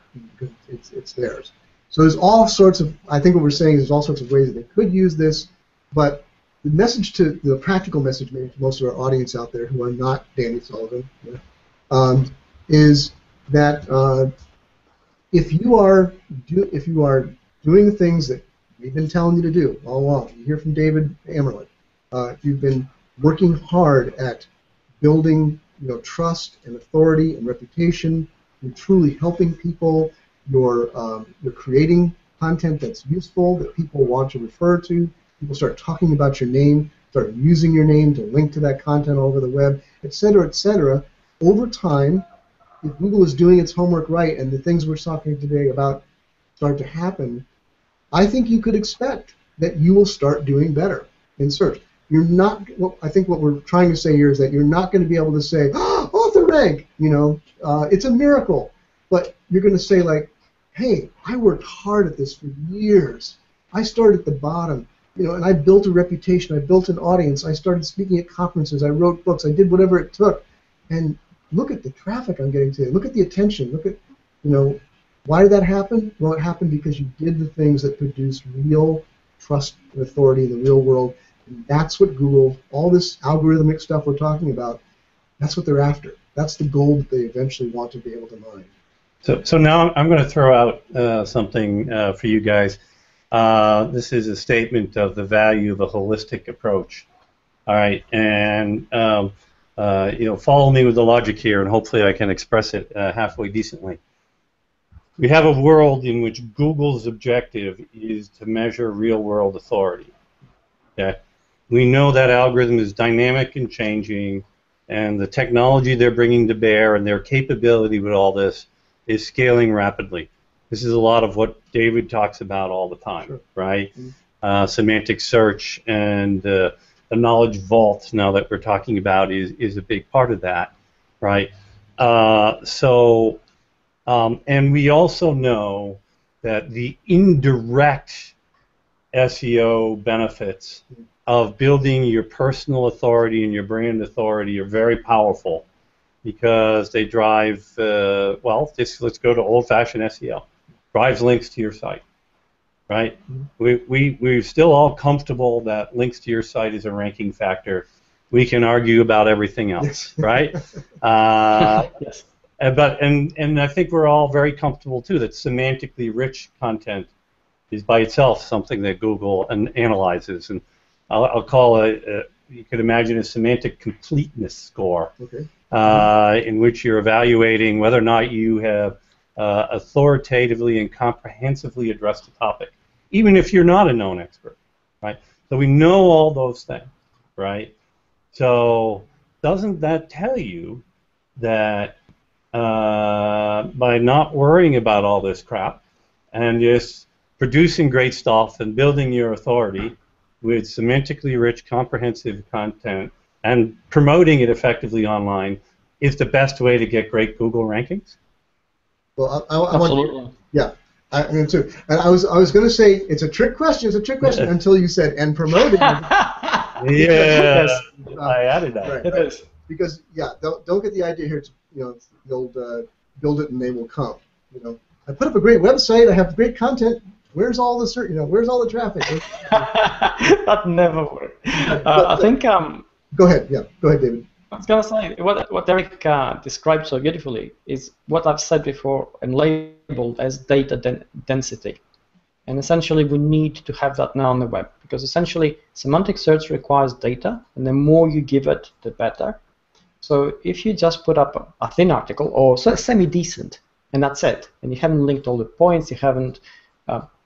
it's theirs. So there's all sorts of, I think what we're saying is there's all sorts of ways that they could use this, but the practical message maybe to most of our audience out there who are not Danny Sullivan, is that if you are doing the things that we've been telling you to do all along, you hear from David Amerland, if you've been working hard at building trust and authority and reputation, you're truly helping people, you're creating content that's useful, that people want to refer to, people start talking about your name, start using your name to link to that content all over the web, etc., over time, if Google is doing its homework right and the things we're talking today about start to happen, I think you could expect that you will start doing better in search. You're not. Well, I think what we're trying to say here is that you're not going to be able to say, "Oh, author rank," it's a miracle. But you're going to say, like, "Hey, I worked hard at this for years. I started at the bottom, and I built a reputation. I built an audience. I started speaking at conferences. I wrote books. I did whatever it took, and look at the traffic I'm getting today. Look at the attention. Look at, why did that happen? Well, it happened because you did the things that produced real trust and authority in the real world. And that's what Google, all this algorithmic stuff we're talking about, that's what they're after. That's the goal that they eventually want to be able to mine. So now I'm going to throw out something for you guys. This is a statement of the value of a holistic approach. All right, and follow me with the logic here, and hopefully I can express it halfway decently. We have a world in which Google's objective is to measure real-world authority. Okay? We know that algorithm is dynamic and changing, and the technology they're bringing to bear and their capability with all this is scaling rapidly. This is a lot of what David talks about all the time, sure. Right? Mm-hmm. Semantic search and the knowledge vault now that we're talking about is a big part of that, right? So And we also know that the indirect SEO benefits of building your personal authority and your brand authority are very powerful because they drive, well, let's go to old-fashioned SEO. Drives links to your site, right? We're still all comfortable that links to your site is a ranking factor. We can argue about everything else, right? Yes. And I think we're all very comfortable too that semantically rich content is by itself something that Google analyzes, and I'll call it. You could imagine a semantic completeness score, in which you're evaluating whether or not you have authoritatively and comprehensively addressed a topic, even if you're not a known expert, right? So we know all those things, right? So doesn't that tell you that by not worrying about all this crap and just producing great stuff and building your authority with semantically rich, comprehensive content and promoting it effectively online is the best way to get great Google rankings? Well, Absolutely. Yeah. I mean, too. And I was going to say it's a trick question. It's a trick question until you said and promoting. Yeah, I added that. Right, It is. Because don't get the idea here. It's, the old build it and they will come. I put up a great website. I have great content. Where's all the where's all the traffic? That never worked. I think. Go ahead. Yeah. Go ahead, David. I was going to say, what Eric described so beautifully is what I've said before and labeled as data density. And essentially, we need to have that now on the web, because essentially, semantic search requires data, and the more you give it, the better. So if you just put up a thin article, or semi-decent, and that's it, and you haven't linked all the points, you haven't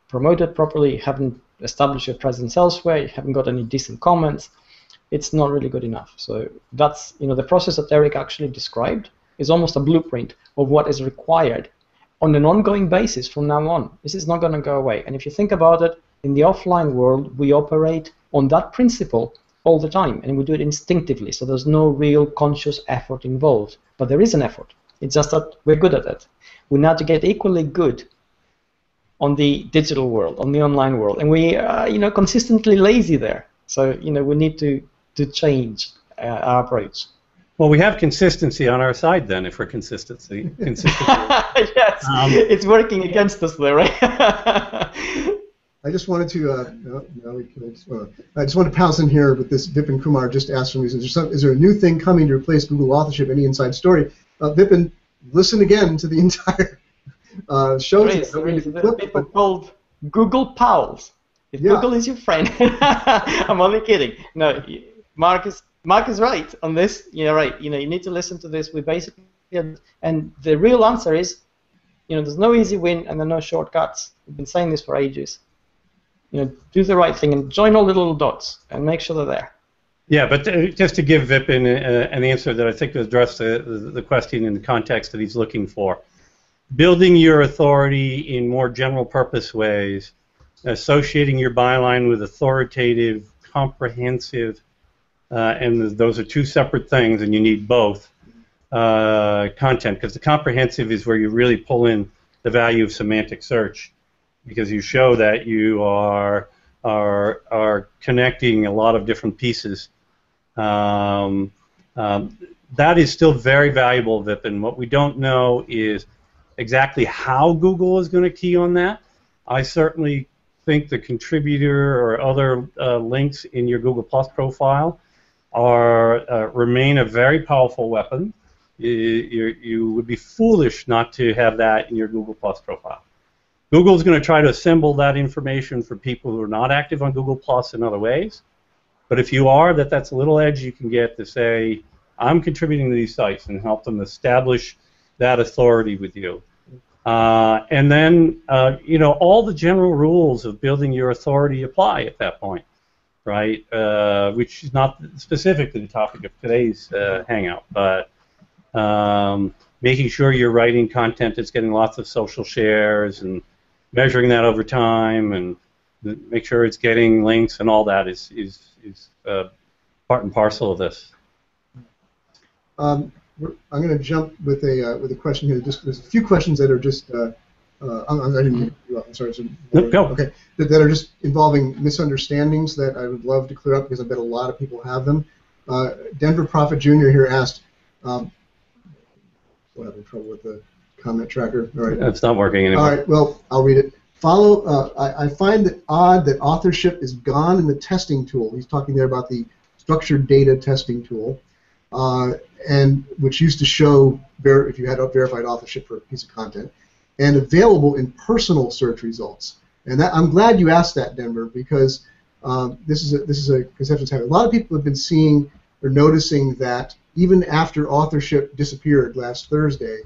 promoted properly, you haven't established your presence elsewhere, you haven't got any decent comments, it's not really good enough. So that's, the process that Eric actually described is almost a blueprint of what is required on an ongoing basis from now on. This is not going to go away. And if you think about it, in the offline world, we operate on that principle all the time, and we do it instinctively, so there's no real conscious effort involved. But there is an effort. It's just that we're good at it. We now to get equally good on the digital world, on the online world, and we are, consistently lazy there. So, we need to change our approach. Well, we have consistency on our side then, if we're consistent. Yes, it's working against us there, right? I just wanted to, I just want to pounce in here with this. Vipin Kumar just asked me, is there a new thing coming to replace Google authorship? Any inside story? Vipin, listen again to the entire show. People called Google pals. If Google is your friend, I'm only kidding. No, Mark is right on this. You're right. You need to listen to this. We basically, and the real answer is, there's no easy win and there are no shortcuts. We've been saying this for ages. Do the right thing and join all the little dots and make sure they're there. Yeah, but just to give Vipin an answer that I think will address the question in the context that he's looking for. Building your authority in more general purpose ways, associating your byline with authoritative, comprehensive, and those are two separate things, and you need both content, because the comprehensive is where you really pull in the value of semantic search, because you show that you are connecting a lot of different pieces. That is still very valuable, Vipin. What we don't know is exactly how Google is going to key on that. I certainly think the contributor or other links in your Google Plus profile remain a very powerful weapon. You would be foolish not to have that in your Google Plus profile. Google is going to try to assemble that information for people who are not active on Google Plus in other ways. But if you are, that's a little edge you can get to say, I'm contributing to these sites, and help them establish that authority with you. And then, all the general rules of building your authority apply at that point, right? Which is not specific to the topic of today's hangout, but making sure you're writing content that's getting lots of social shares and measuring that over time, and make sure it's getting links and all that is part and parcel of this. I'm going to jump with a question here. There's a few questions that are just I didn't. I'm sorry. Nope, go. Okay, that are just involving misunderstandings that I would love to clear up because I bet a lot of people have them. Denver Prophet Jr. here asked. We're having trouble with the comment tracker. All right. It's not working anymore. All right. Well, I'll read it. I find it odd that authorship is gone in the testing tool. He's talking there about the structured data testing tool, and which used to show if you had verified authorship for a piece of content, and available in personal search results. And I'm glad you asked that, Denver, because this is a conception that's happening. A lot of people have been seeing or noticing that even after authorship disappeared last Thursday,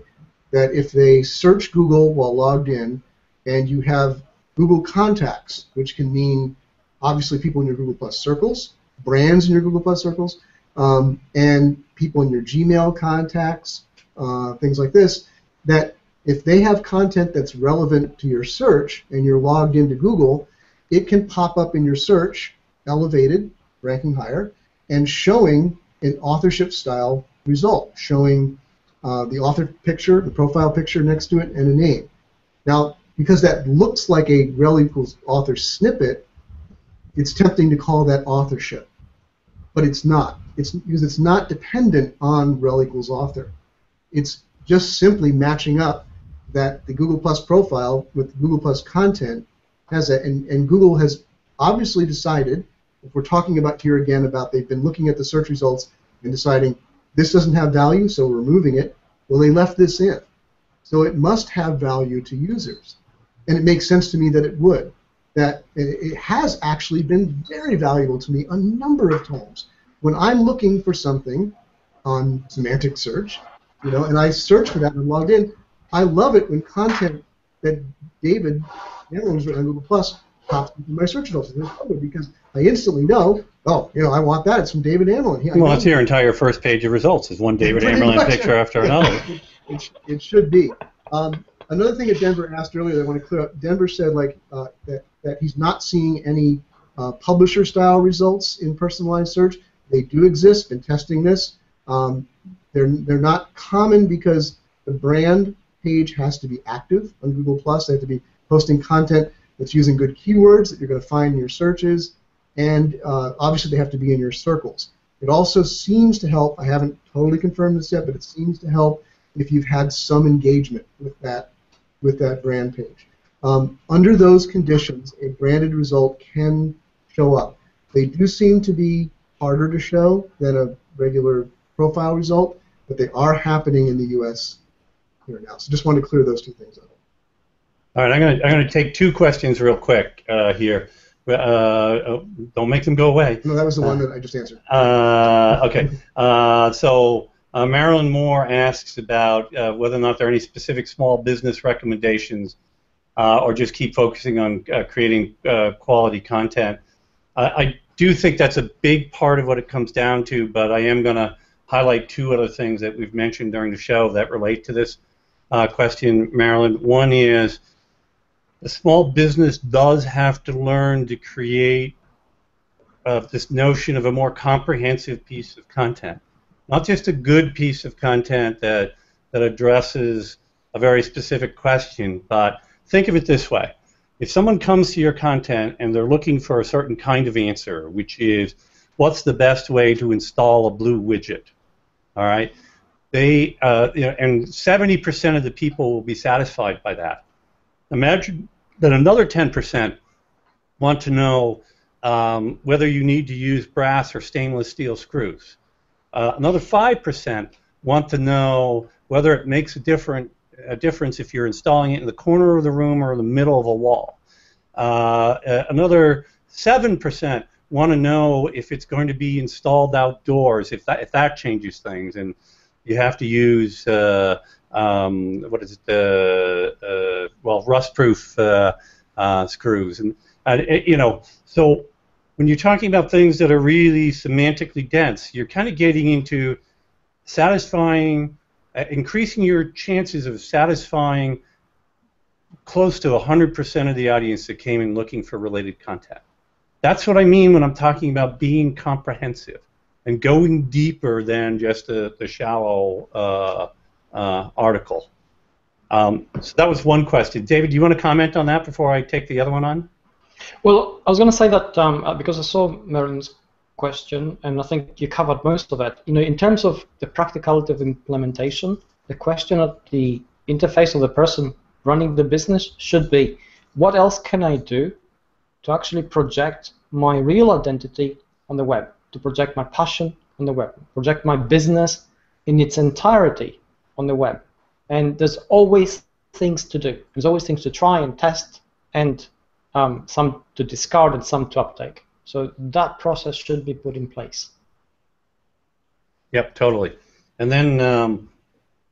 that if they search Google while logged in, and you have Google contacts, which can mean obviously people in your Google Plus circles, brands in your Google Plus circles, and people in your Gmail contacts, things like this, that if they have content that's relevant to your search and you're logged into Google, it can pop up in your search, elevated, ranking higher, and showing an authorship style result, showing the author picture, the profile picture next to it, and a name. Now, because that looks like a rel equals author snippet, it's tempting to call that authorship. But it's not. It's because it's not dependent on rel equals author. It's just simply matching up that the Google Plus profile with Google Plus content has that. And Google has obviously decided, if we're talking about here again about they've been looking at the search results and deciding this doesn't have value, so we're removing it. Well, they left this in. So it must have value to users. And it makes sense to me that it would. That it has actually been very valuable to me a number of times. When I'm looking for something on semantic search, and I search for that and I'm logged in, I love it when content that David Amerland has written on Google Plus pops into my search results, because I instantly know, I want that. It's from David Amerland. Well, that's your entire first page of results is one David Amerland picture after another. It should be. Another thing that Denver asked earlier that I want to clear up, Denver said that he's not seeing any publisher-style results in personalized search. They do exist. Been testing this. They're not common because the brand page has to be active on Google+. They have to be posting content that's using good keywords that you're going to find in your searches, and obviously they have to be in your circles. It also seems to help. I haven't totally confirmed this yet, but it seems to help if you've had some engagement with that brand page. Under those conditions, a branded result can show up. They do seem to be harder to show than a regular profile result, but they are happening in the U.S. here now. So just wanted to clear those two things up. All right, I'm gonna take two questions real quick here. Don't make them go away. No, that was the one that I just answered. Okay. So Marilyn Moore asks about whether or not there are any specific small business recommendations, or just keep focusing on creating quality content. I do think that's a big part of what it comes down to, but I am going to highlight two other things that we've mentioned during the show that relate to this question, Marilyn. One is the small business does have to learn to create this notion of a more comprehensive piece of content. Not just a good piece of content that addresses a very specific question, but think of it this way. If someone comes to your content and they're looking for a certain kind of answer, which is what's the best way to install a blue widget, all right? They and 70% of the people will be satisfied by that. Imagine that another 10% want to know whether you need to use brass or stainless steel screws. Another 5% want to know whether it makes a difference if you're installing it in the corner of the room or in the middle of a wall. Another 7% want to know if it's going to be installed outdoors, if that changes things, and you have to use what is it? Well, rust-proof screws, and so. When you're talking about things that are really semantically dense, you're kind of getting into satisfying, increasing your chances of satisfying close to 100% of the audience that came in looking for related content. That's what I mean when I'm talking about being comprehensive. and going deeper than just the shallow article. So that was one question. David, do you want to comment on that before I take the other one on? Well, I was going to say that because I saw Merlin's question, and I think you covered most of it. In terms of the practicality of implementation, the question at the interface of the person running the business should be, what else can I do to actually project my real identity on the web, to project my passion on the web, project my business in its entirety on the web? And there's always things to do. There's always things to try and test, and some to discard and some to uptake. So that process should be put in place. Yep, totally. And then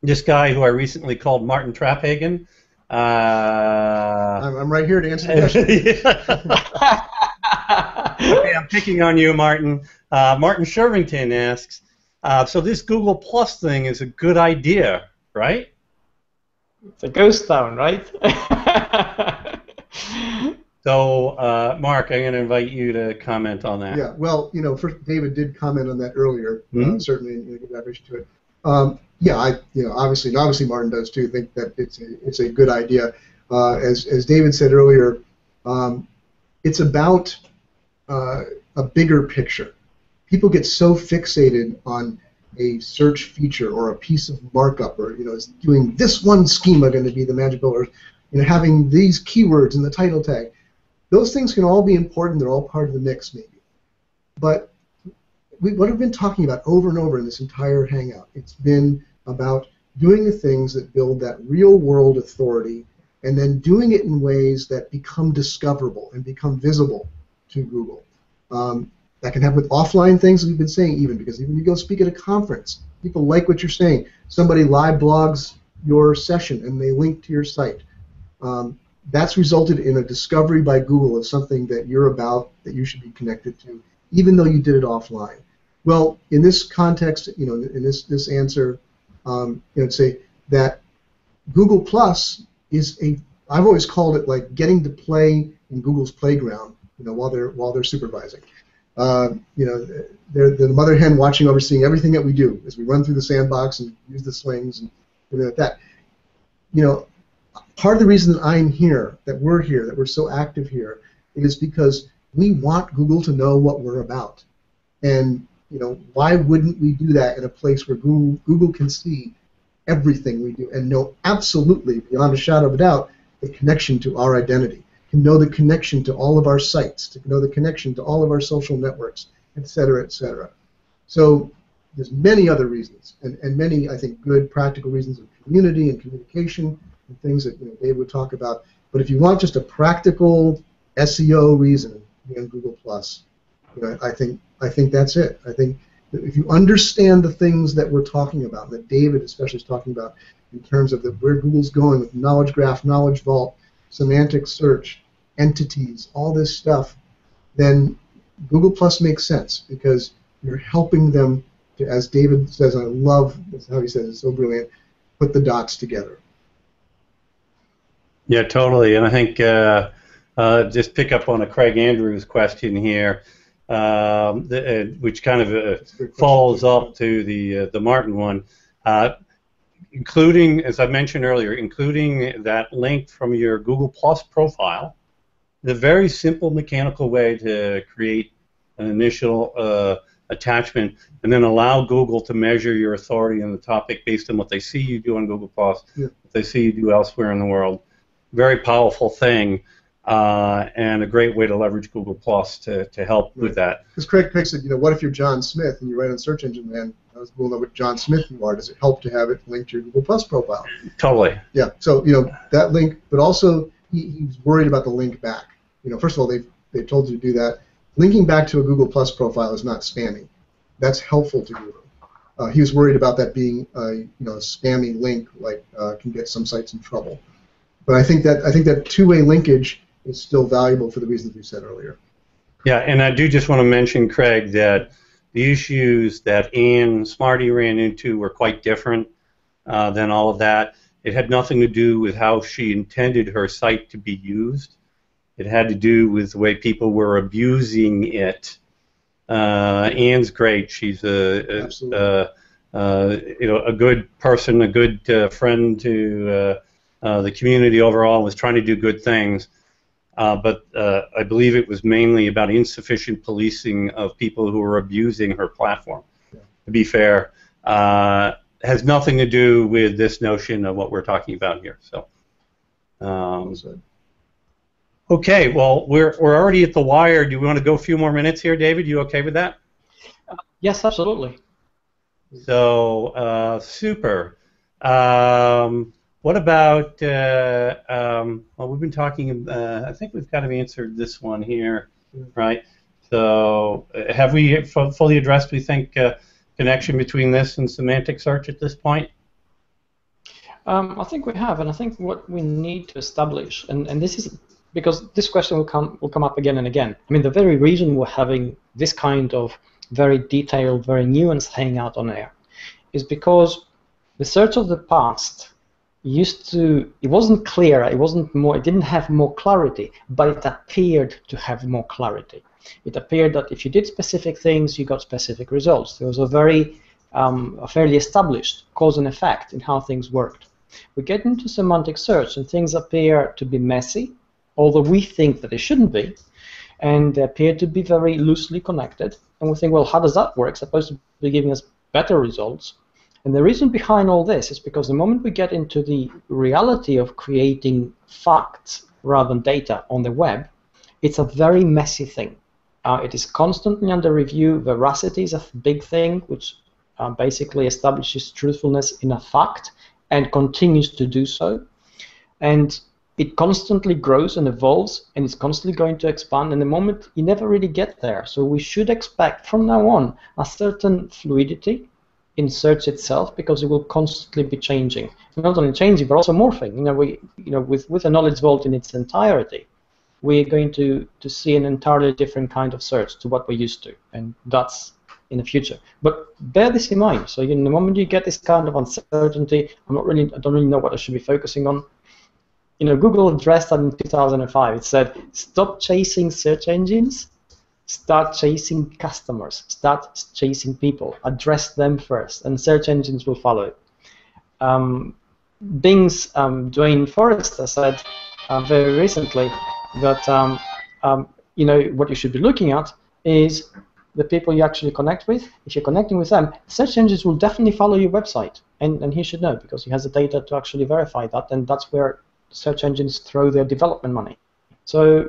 this guy who I recently called Martin Traphagen. I'm right here to answer the question. Okay, I'm picking on you, Martin. Martin Shervington asks, so this Google Plus thing is a good idea, right? It's a ghost town, right? So, Mark, I'm going to invite you to comment on that. Yeah, well, first David did comment on that earlier. Certainly, give vibration to it. Yeah, obviously Martin does too. Think that it's a good idea. As David said earlier, it's about a bigger picture. People get so fixated on a search feature or a piece of markup, or is doing this one schema going to be the magical, or having these keywords in the title tag. Those things can all be important. They're all part of the mix, maybe. But what we've been talking about over and over in this entire Hangout, it's been about doing the things that build that real-world authority, and then doing it in ways that become discoverable and become visible to Google. That can happen with offline things, as we've been saying, because even you go speak at a conference, people like what you're saying. Somebody live blogs your session, and they link to your site. That's resulted in a discovery by Google of something that you're about, that you should be connected to, even though you did it offline. Well, in this context, in this answer, say that Google Plus is I've always called it like getting to play in Google's playground, while they're supervising. They're the mother hen watching, overseeing everything that we do as we run through the sandbox and use the slings and everything like that. Part of the reason that I'm here, that we're so active here, is because we want Google to know what we're about. And why wouldn't we do that in a place where Google can see everything we do and know absolutely, beyond a shadow of a doubt, the connection to our identity, can know the connection to all of our sites, to know the connection to all of our social networks, et cetera, et cetera. So there's many other reasons, and many, I think, good practical reasons of community and communication and things that Dave would talk about. But if you want just a practical SEO reason behind Google Plus, I think that's it. I think that if you understand the things that we're talking about, that David especially is talking about, in terms of where Google's going with Knowledge Graph, Knowledge Vault, semantic search, entities, all this stuff, then Google Plus makes sense, because you're helping them to, as David says, I love how he says it's so brilliant, put the dots together. Yeah, totally. And I think just pick up on a Craig Andrews question here, which kind of follows up to the Martin one, including, as I mentioned earlier, including that link from your Google Plus profile, the very simple mechanical way to create an initial attachment, and then allow Google to measure your authority on the topic based on what they see you do on Google Plus, what they see you do elsewhere in the world. Very powerful thing, and a great way to leverage Google Plus to help with that. Because Craig said, what if you're John Smith and you write on Search Engine, man, how does Google know what John Smith you are? Does it help to have it linked to your Google Plus profile? Totally. Yeah. So that link, but also he's worried about the link back. First of all, they've told you to do that. Linking back to a Google Plus profile is not spammy. That's helpful to Google. He was worried about that being a spammy link, like can get some sites in trouble. But I think that two-way linkage is still valuable for the reasons we said earlier. Yeah, and I do just want to mention, Craig, that the issues that Anne Smarty ran into were quite different than all of that. It had nothing to do with how she intended her site to be used. It had to do with the way people were abusing it Anne's great. She's a good person, a good friend to the community overall, and was trying to do good things. But I believe it was mainly about insufficient policing of people who were abusing her platform. Yeah. To be fair, has nothing to do with this notion of what we're talking about here. So, okay, well, we're already at the wire. Do we want to go a few more minutes here, David? You okay with that? Yes, absolutely. So, super. What about, well, we've been talking, I think we've kind of answered this one here, right? So, have we fully addressed, we think, connection between this and semantic search at this point? I think we have, and I think what we need to establish, and this is, because this question will come up again and again. I mean, the very reason we're having this kind of very detailed, very nuanced hangout on air is because the search of the past it wasn't clear, it didn't have more clarity, but it appeared to have more clarity. It appeared that if you did specific things, you got specific results. There was a fairly established cause and effect in how things worked. We get into semantic search and things appear to be messy, although we think that they shouldn't be, and they appear to be very loosely connected. And we think, well, how does that work? It's supposed to be giving us better results. And the reason behind all this is because the moment we get into the reality of creating facts rather than data on the web, it's a very messy thing. It is constantly under review. Veracity is a big thing, which basically establishes truthfulness in a fact and continues to do so. And it constantly grows and evolves, and it's constantly going to expand, and the moment you never really get there. So we should expect from now on a certain fluidity in search itself, because it will constantly be changing. Not only changing, but also morphing. With a knowledge vault in its entirety, we're going to see an entirely different kind of search to what we're used to, and that's in the future. But bear this in mind. So the moment you get this kind of uncertainty, I don't really know what I should be focusing on. Google addressed that in 2005. It said, stop chasing search engines, start chasing customers, start chasing people, address them first, and search engines will follow. Bing's Dwayne Forrester said very recently that what you should be looking at is the people you actually connect with. If you're connecting with them, search engines will definitely follow your website, and he should know because he has the data to actually verify that, and that's where search engines throw their development money. So,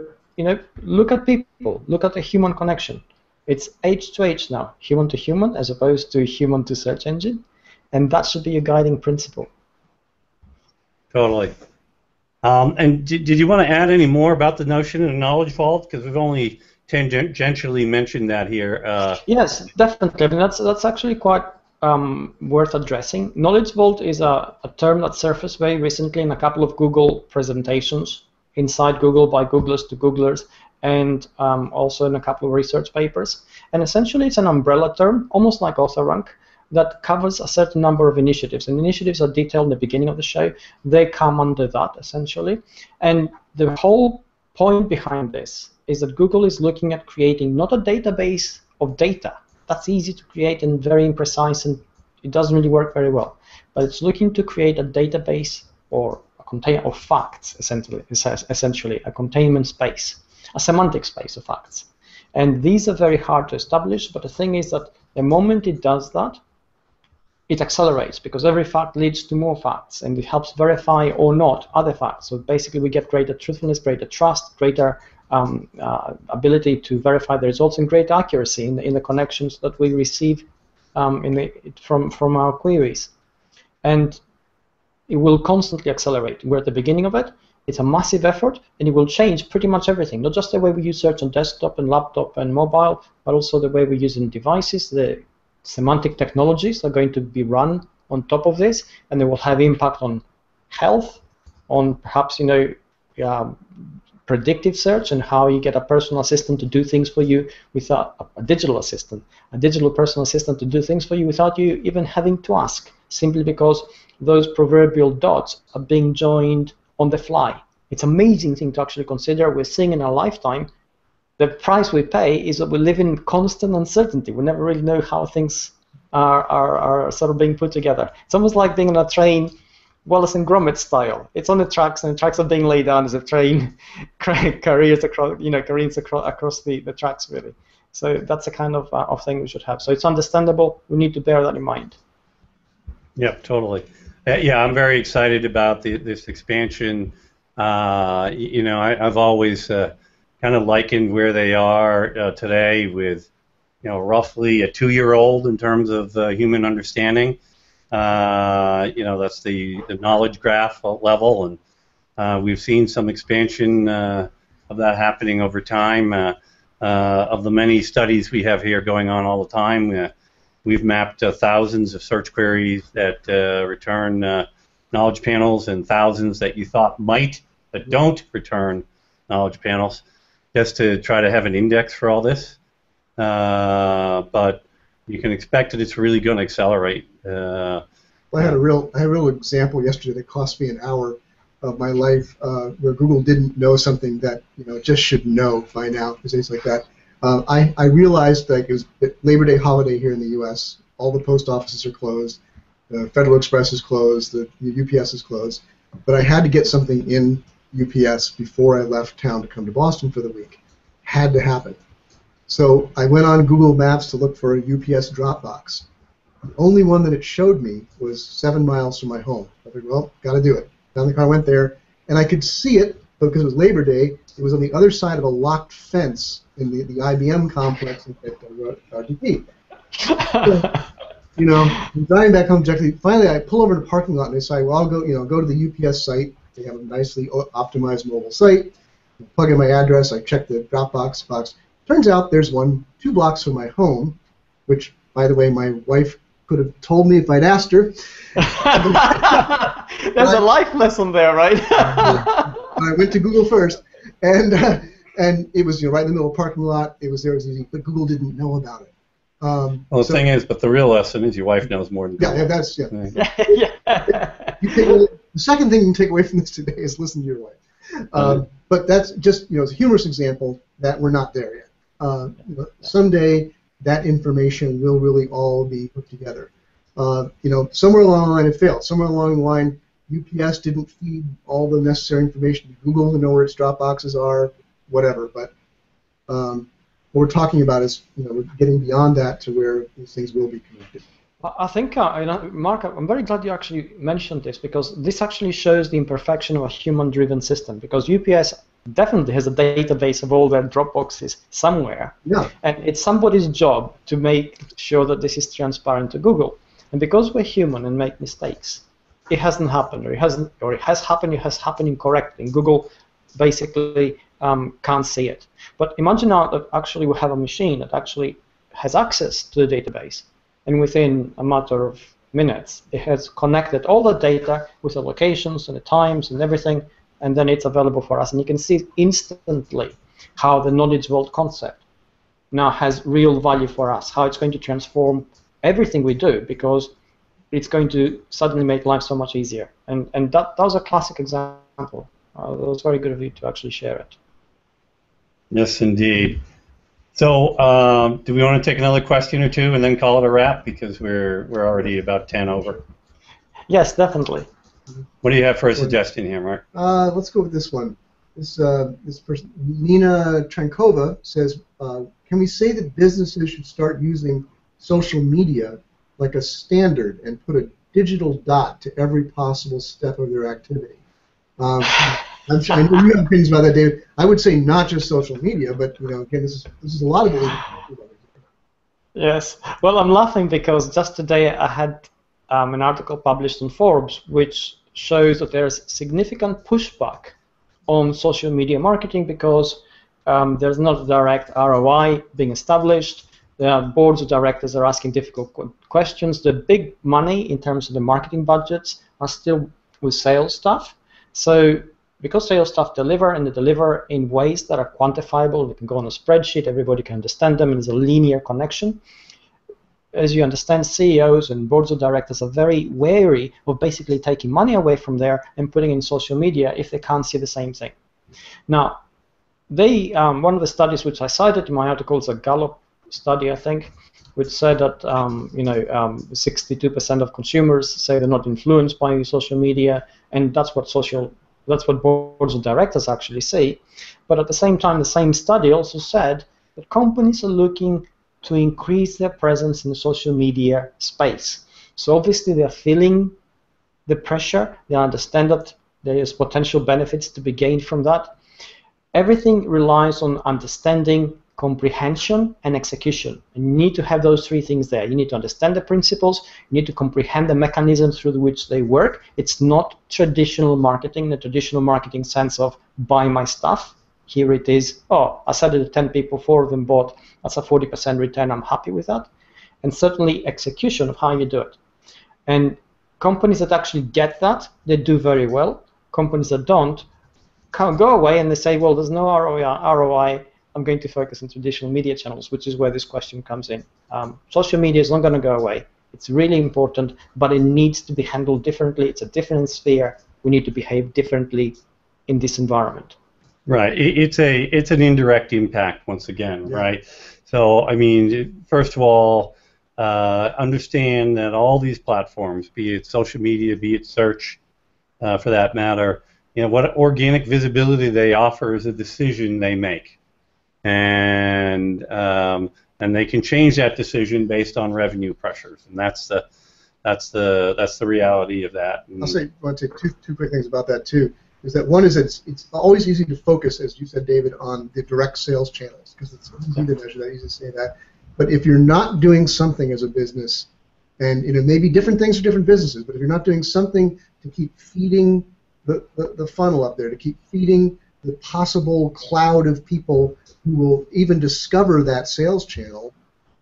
look at people, look at the human connection. It's H to H now, human to human, as opposed to human to search engine, and that should be a guiding principle. Totally. And did you want to add any more about the notion of knowledge vault? Because we've only tangentially mentioned that here. Yes, definitely. I mean, that's actually quite worth addressing. Knowledge vault is a term that surfaced very recently in a couple of Google presentations inside Google by Googlers to Googlers, and also in a couple of research papers. And essentially, it's an umbrella term, almost like AuthorRank, that covers a certain number of initiatives. And initiatives are detailed in the beginning of the show. They come under that, essentially. And the whole point behind this is that Google is looking at creating not a database of data. That's easy to create and very imprecise, and it doesn't really work very well. But it's looking to create a database or a container of facts, essentially a containment space, a semantic space of facts. And these are very hard to establish, but the thing is that the moment it does that, it accelerates, because every fact leads to more facts, and it helps verify or not other facts. So basically we get greater truthfulness, greater trust, greater ability to verify the results, and great accuracy in the connections that we receive from our queries. And it will constantly accelerate. We're at the beginning of it. It's a massive effort, and it will change pretty much everything, not just the way we use search on desktop and laptop and mobile, but also the way we use it in devices. The semantic technologies are going to be run on top of this, and they will have impact on health, on perhaps predictive search, and how you get a personal assistant to do things for you without a digital assistant, a digital personal assistant to do things for you without you even having to ask, simply because those proverbial dots are being joined on the fly. It's an amazing thing to actually consider. We're seeing in our lifetime the price we pay is that we live in constant uncertainty. We never really know how things are sort of being put together. It's almost like being on a train, Wallace and Gromit style. It's on the tracks, and the tracks are being laid down as the train careers across, careens across the tracks, really. So that's the kind of thing we should have. So it's understandable. We need to bear that in mind. Yeah, totally. Yeah, I'm very excited about this expansion. I've always kind of likened where they are today with, roughly a 2-year-old in terms of human understanding. That's the knowledge graph level, and we've seen some expansion of that happening over time. Of the many studies we have here going on all the time, we've mapped thousands of search queries that return knowledge panels, and thousands that you thought might but don't return knowledge panels, just to try to have an index for all this. But you can expect that it's really going to accelerate. Well, I had a real example yesterday that cost me an hour of my life, where Google didn't know something that it just should know by now, things like that. I realized that it was Labor Day holiday here in the U.S. All the post offices are closed, the Federal Express is closed, the UPS is closed, but I had to get something in UPS before I left town to come to Boston for the week. Had to happen. So I went on Google Maps to look for a UPS drop box. The only one that it showed me was 7 miles from my home. I figured, well, got to do it. Down the car, went there, and I could see it, but because it was Labor Day, it was on the other side of a locked fence in the IBM complex at RDP. So, I'm driving back home. Finally, I pull over to the parking lot and I say, well, I'll go to the UPS site. They have a nicely optimized mobile site. I plug in my address. I check the Dropbox box. Turns out there's one 2 blocks from my home, which, by the way, my wife could have told me if I'd asked her. There's a life lesson there, right? I went to Google first, and it was right in the middle of the parking lot. It was there, it was easy, but Google didn't know about it. Well, the thing is, but the real lesson is your wife knows more than Google. Yeah, that's the second thing you can take away from this today is listen to your wife. But that's just it's a humorous example that we're not there yet. Someday that information will really all be put together. Somewhere along the line it failed. Somewhere along the line, UPS didn't feed all the necessary information to Google to know where its drop boxes are, whatever. But what we're talking about is, we're getting beyond that to where these things will be connected. I think, Mark, I'm very glad you actually mentioned this, because this actually shows the imperfection of a human-driven system, because UPS definitely has a database of all their Dropboxes somewhere, and it's somebody's job to make sure that this is transparent to Google. And because we're human and make mistakes, it hasn't happened, or it has happened incorrectly, and Google basically can't see it. But imagine now that actually we have a machine that actually has access to the database, and within a matter of minutes, it has connected all the data with the locations and the times and everything, and then it's available for us. And you can see instantly how the knowledge vault concept now has real value for us, how it's going to transform everything we do, because it's going to suddenly make life so much easier. And that was a classic example. It was very good of you to actually share it. Yes, indeed. So, do we want to take another question or two and then call it a wrap, because we're already about 10 over? Yes, definitely. What do you have for a suggestion here, Mark? Let's go with this one. This person, Nina Trankova, says, can we say that businesses should start using social media like a standard and put a digital dot to every possible step of their activity? I'm sure, I know you have opinions about that, David. I would say not just social media, but again, this is a lot of it. Yes. Well, I'm laughing because just today I had an article published on Forbes which shows that there's significant pushback on social media marketing because there's not a direct ROI being established. The boards of directors are asking difficult questions. The big money in terms of the marketing budgets are still with sales staff. So because sales staff deliver, and they deliver in ways that are quantifiable, they can go on a spreadsheet, everybody can understand them, and there's a linear connection. As you understand, CEOs and boards of directors are very wary of basically taking money away from there and putting in social media if they can't see the same thing. Now, one of the studies which I cited in my article is a Gallup study, I think, which said that 62% of consumers say they're not influenced by social media, and that's what boards of directors actually say. But at the same time, the same study also said that companies are looking to increase their presence in the social media space. So obviously they're feeling the pressure. They understand that there is potential benefits to be gained from that. Everything relies on understanding, comprehension, and execution. And you need to have those three things there. You need to understand the principles. You need to comprehend the mechanisms through which they work. It's not traditional marketing, the traditional marketing sense of buy my stuff. Here it is, oh, I said it to 10 people, 4 of them bought. That's a 40% return. I'm happy with that. And certainly execution of how you do it. And companies that actually get that, they do very well. Companies that don't, can't go away and they say, well, there's no ROI, I'm going to focus on traditional media channels, which is where this question comes in. Social media is not going to go away. It's really important, but it needs to be handled differently. It's a different sphere. We need to behave differently in this environment. Right. It's an indirect impact once again, yeah. Right? So, I mean, first of all, understand that all these platforms, be it social media, be it search, for that matter, what organic visibility they offer is a decision they make, and they can change that decision based on revenue pressures, and that's the reality of that. And I want to say two quick things about that too. Is that one is it's always easy to focus, as you said, David, on the direct sales channels because it's easy to measure that, easy to say that. But if you're not doing something as a business, and maybe different things for different businesses, but if you're not doing something to keep feeding the funnel up there, to keep feeding the possible cloud of people who will even discover that sales channel,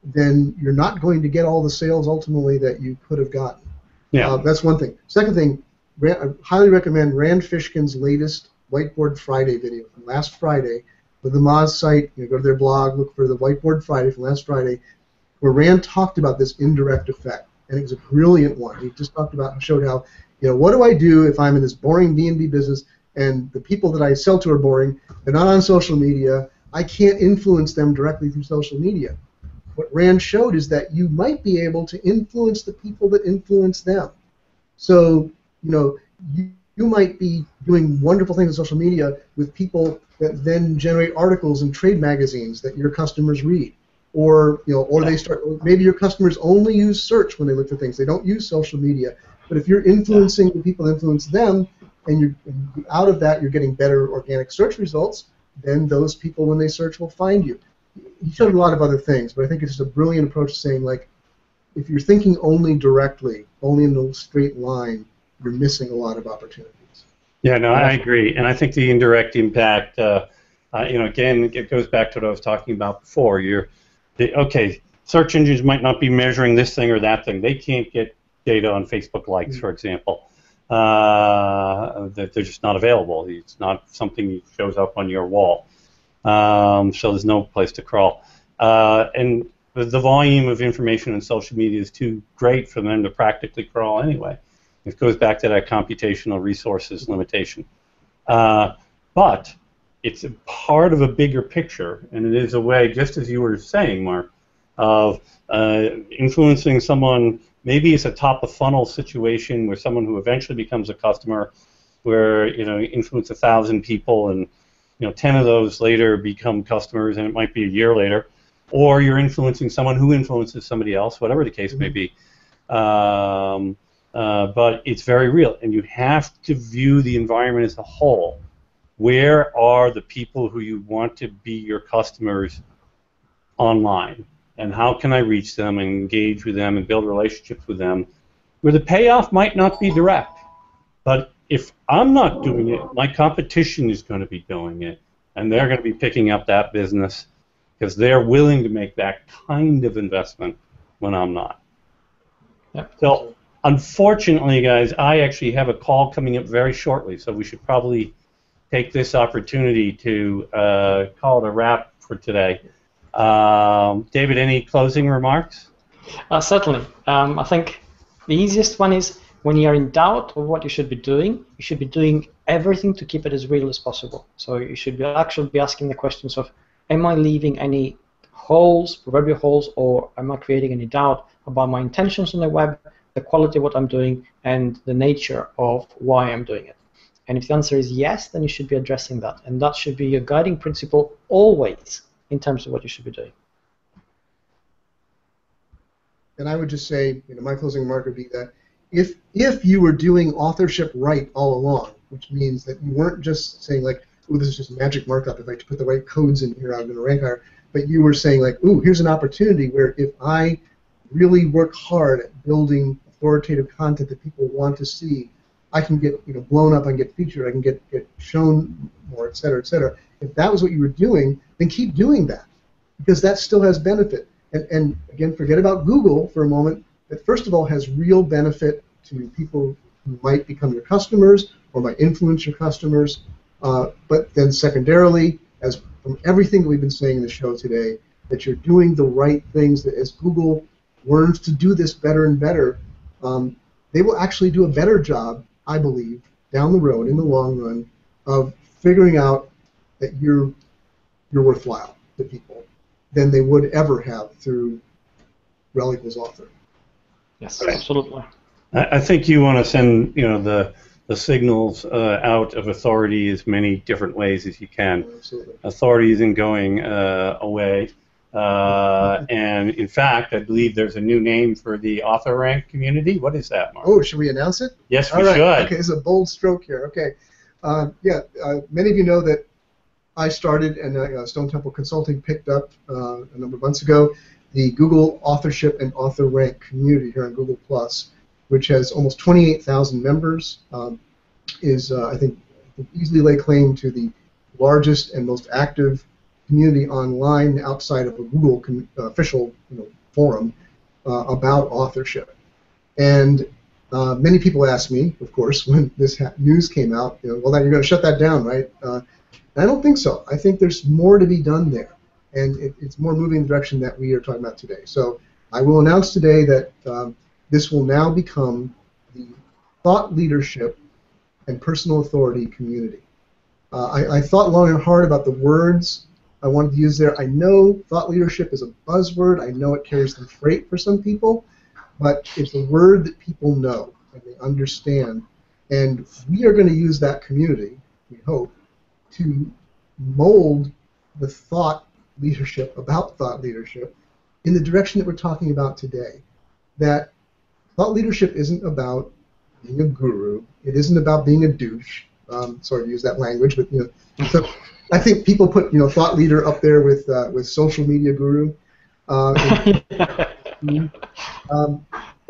then you're not going to get all the sales ultimately that you could have gotten. Yeah. That's one thing. Second thing, I highly recommend Rand Fishkin's latest Whiteboard Friday video from last Friday with the Moz site. Go to their blog, look for the Whiteboard Friday from last Friday, where Rand talked about this indirect effect, and it was a brilliant one. He just talked about and showed how, what do I do if I'm in this boring B&B business and the people that I sell to are boring, they're not on social media, I can't influence them directly through social media. What Rand showed is that you might be able to influence the people that influence them. So, you might be doing wonderful things on social media with people that then generate articles in trade magazines that your customers read. Or they start, maybe your customers only use search when they look for things. They don't use social media. But if you're influencing the people that influence them, and out of that you're getting better organic search results, then those people, when they search, will find you. He showed a lot of other things, but I think it's just a brilliant approach to saying, like, if you're thinking only directly, only in a straight line, you're missing a lot of opportunities. Yeah, no, I agree, and I think the indirect impact, again, it goes back to what I was talking about before. Search engines might not be measuring this thing or that thing. They can't get data on Facebook likes, for example. That they're just not available. It's not something that shows up on your wall. So there's no place to crawl. And the volume of information on social media is too great for them to practically crawl anyway. It goes back to that computational resources limitation. But it's a part of a bigger picture, and it is a way, just as you were saying, Mark, of influencing someone. Maybe it's a top-of-funnel situation where someone who eventually becomes a customer, where you influence 1,000 people, and 10 of those later become customers, and it might be a year later, or you're influencing someone who influences somebody else, whatever the case may be. But it's very real, and you have to view the environment as a whole. Where are the people who you want to be your customers online? And how can I reach them and engage with them and build relationships with them where the payoff might not be direct? But if I'm not doing it, my competition is going to be doing it, and they're going to be picking up that business because they're willing to make that kind of investment when I'm not. Yep. So, unfortunately, guys, I actually have a call coming up very shortly, so we should probably take this opportunity to call it a wrap for today. David, any closing remarks? Certainly. I think the easiest one is when you're in doubt of what you should be doing everything to keep it as real as possible. So you should actually be asking the questions of, am I leaving any holes, proverbial holes, or am I creating any doubt about my intentions on the web, the quality of what I'm doing, and the nature of why I'm doing it? And if the answer is yes, then you should be addressing that. And that should be your guiding principle always in terms of what you should be doing. And I would just say, my closing remark would be that if you were doing authorship right all along, which means that you weren't just saying like, oh, this is just magic markup, if I put the right codes in here, I'm going to rank higher, but you were saying like, ooh, here's an opportunity where if I really work hard at building authoritative content that people want to see, I can get blown up, I can get featured, I can get shown more, et cetera, et cetera. If that was what you were doing, then keep doing that, because that still has benefit. And again, forget about Google for a moment. That first of all has real benefit to people who might become your customers or might influence your customers. But then secondarily, as from everything that we've been saying in the show today, that you're doing the right things, that as Google learns to do this better and better, they will actually do a better job, I believe, down the road, in the long run, of figuring out that you're worthwhile to people than they would ever have through rel equals author. Yes, absolutely. I think you want to send the signals out of authority as many different ways as you can. Absolutely. Authority isn't going away. And in fact, I believe there's a new name for the author rank community. What is that, Mark? Oh, should we announce it? Yes, we All right. should. Okay, it's a bold stroke here. Okay. Many of you know that I started, and Stone Temple Consulting picked up a number of months ago, the Google Authorship and Author Rank community here on Google+, which has almost 28,000 members, is, I think, easily lay claim to the largest and most active community online outside of a Google official forum about authorship. And many people ask me, of course, when this news came out, well, then you're going to shut that down, right? I don't think so. I think there's more to be done there, and it's more moving in the direction that we are talking about today. So I will announce today that this will now become the thought leadership and personal authority community. I thought long and hard about the words I wanted to use there. I know thought leadership is a buzzword. I know it carries some freight for some people, but it's a word that people know and they understand. And we are going to use that community, we hope, to mold the thought leadership, about thought leadership, in the direction that we're talking about today. That thought leadership isn't about being a guru. It isn't about being a douche. Sorry to use that language, but so I think people put thought leader up there with social media guru. But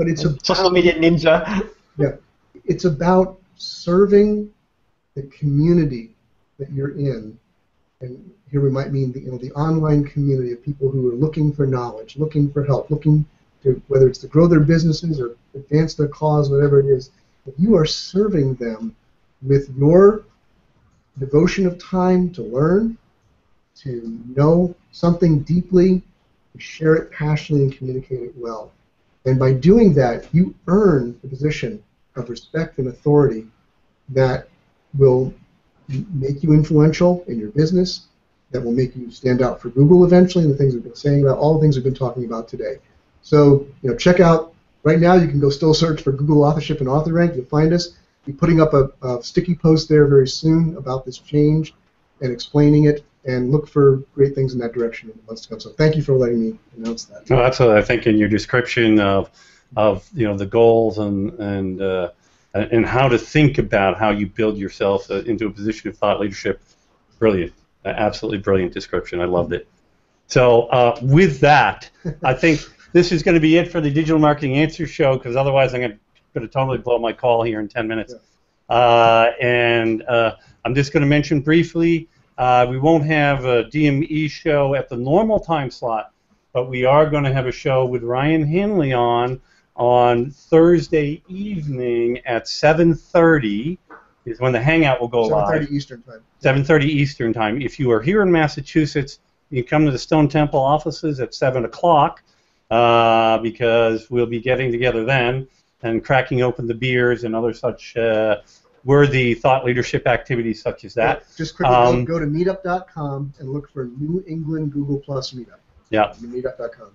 it's a social media ninja. Yeah, it's about serving the community that you're in, and here we might mean the online community of people who are looking for knowledge, looking for help, looking to, whether it's to grow their businesses or advance their cause, whatever it is, that you are serving them with your devotion of time to learn, to know something deeply, to share it passionately and communicate it well. And by doing that, you earn the position of respect and authority that will make you influential in your business, that will make you stand out for Google eventually, and the things we've been saying about, all the things we've been talking about today. So, check out, right now you can go still search for Google Authorship and Author Rank, you'll find us. We'll be putting up a sticky post there very soon about this change and explaining it, and look for great things in that direction in the months to come. So thank you for letting me announce that. No, absolutely. I think in your description of the goals and how to think about how you build yourself into a position of thought leadership, brilliant, absolutely brilliant description. I loved it. So with that, I think this is going to be it for the Digital Marketing Answer Show, because otherwise I'm going to totally blow my call here in 10 minutes. Yeah. I'm just going to mention briefly, we won't have a DME show at the normal time slot, but we are going to have a show with Ryan Hanley on Thursday evening at 7:30 is when the Hangout will go live. 7:30 Eastern Time. 7:30 Eastern Time. If you are here in Massachusetts, you can come to the Stone Temple offices at 7 o'clock because we'll be getting together then. and cracking open the beers and other such worthy thought leadership activities such as that. Just quickly go to meetup.com and look for New England Google Plus Meetup. Yeah. Meetup.com.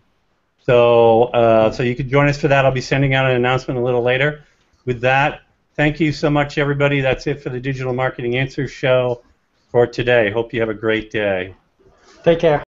So you can join us for that. I'll be sending out an announcement a little later. With that, thank you so much, everybody. That's it for the Digital Marketing Answers show for today. Hope you have a great day. Take care.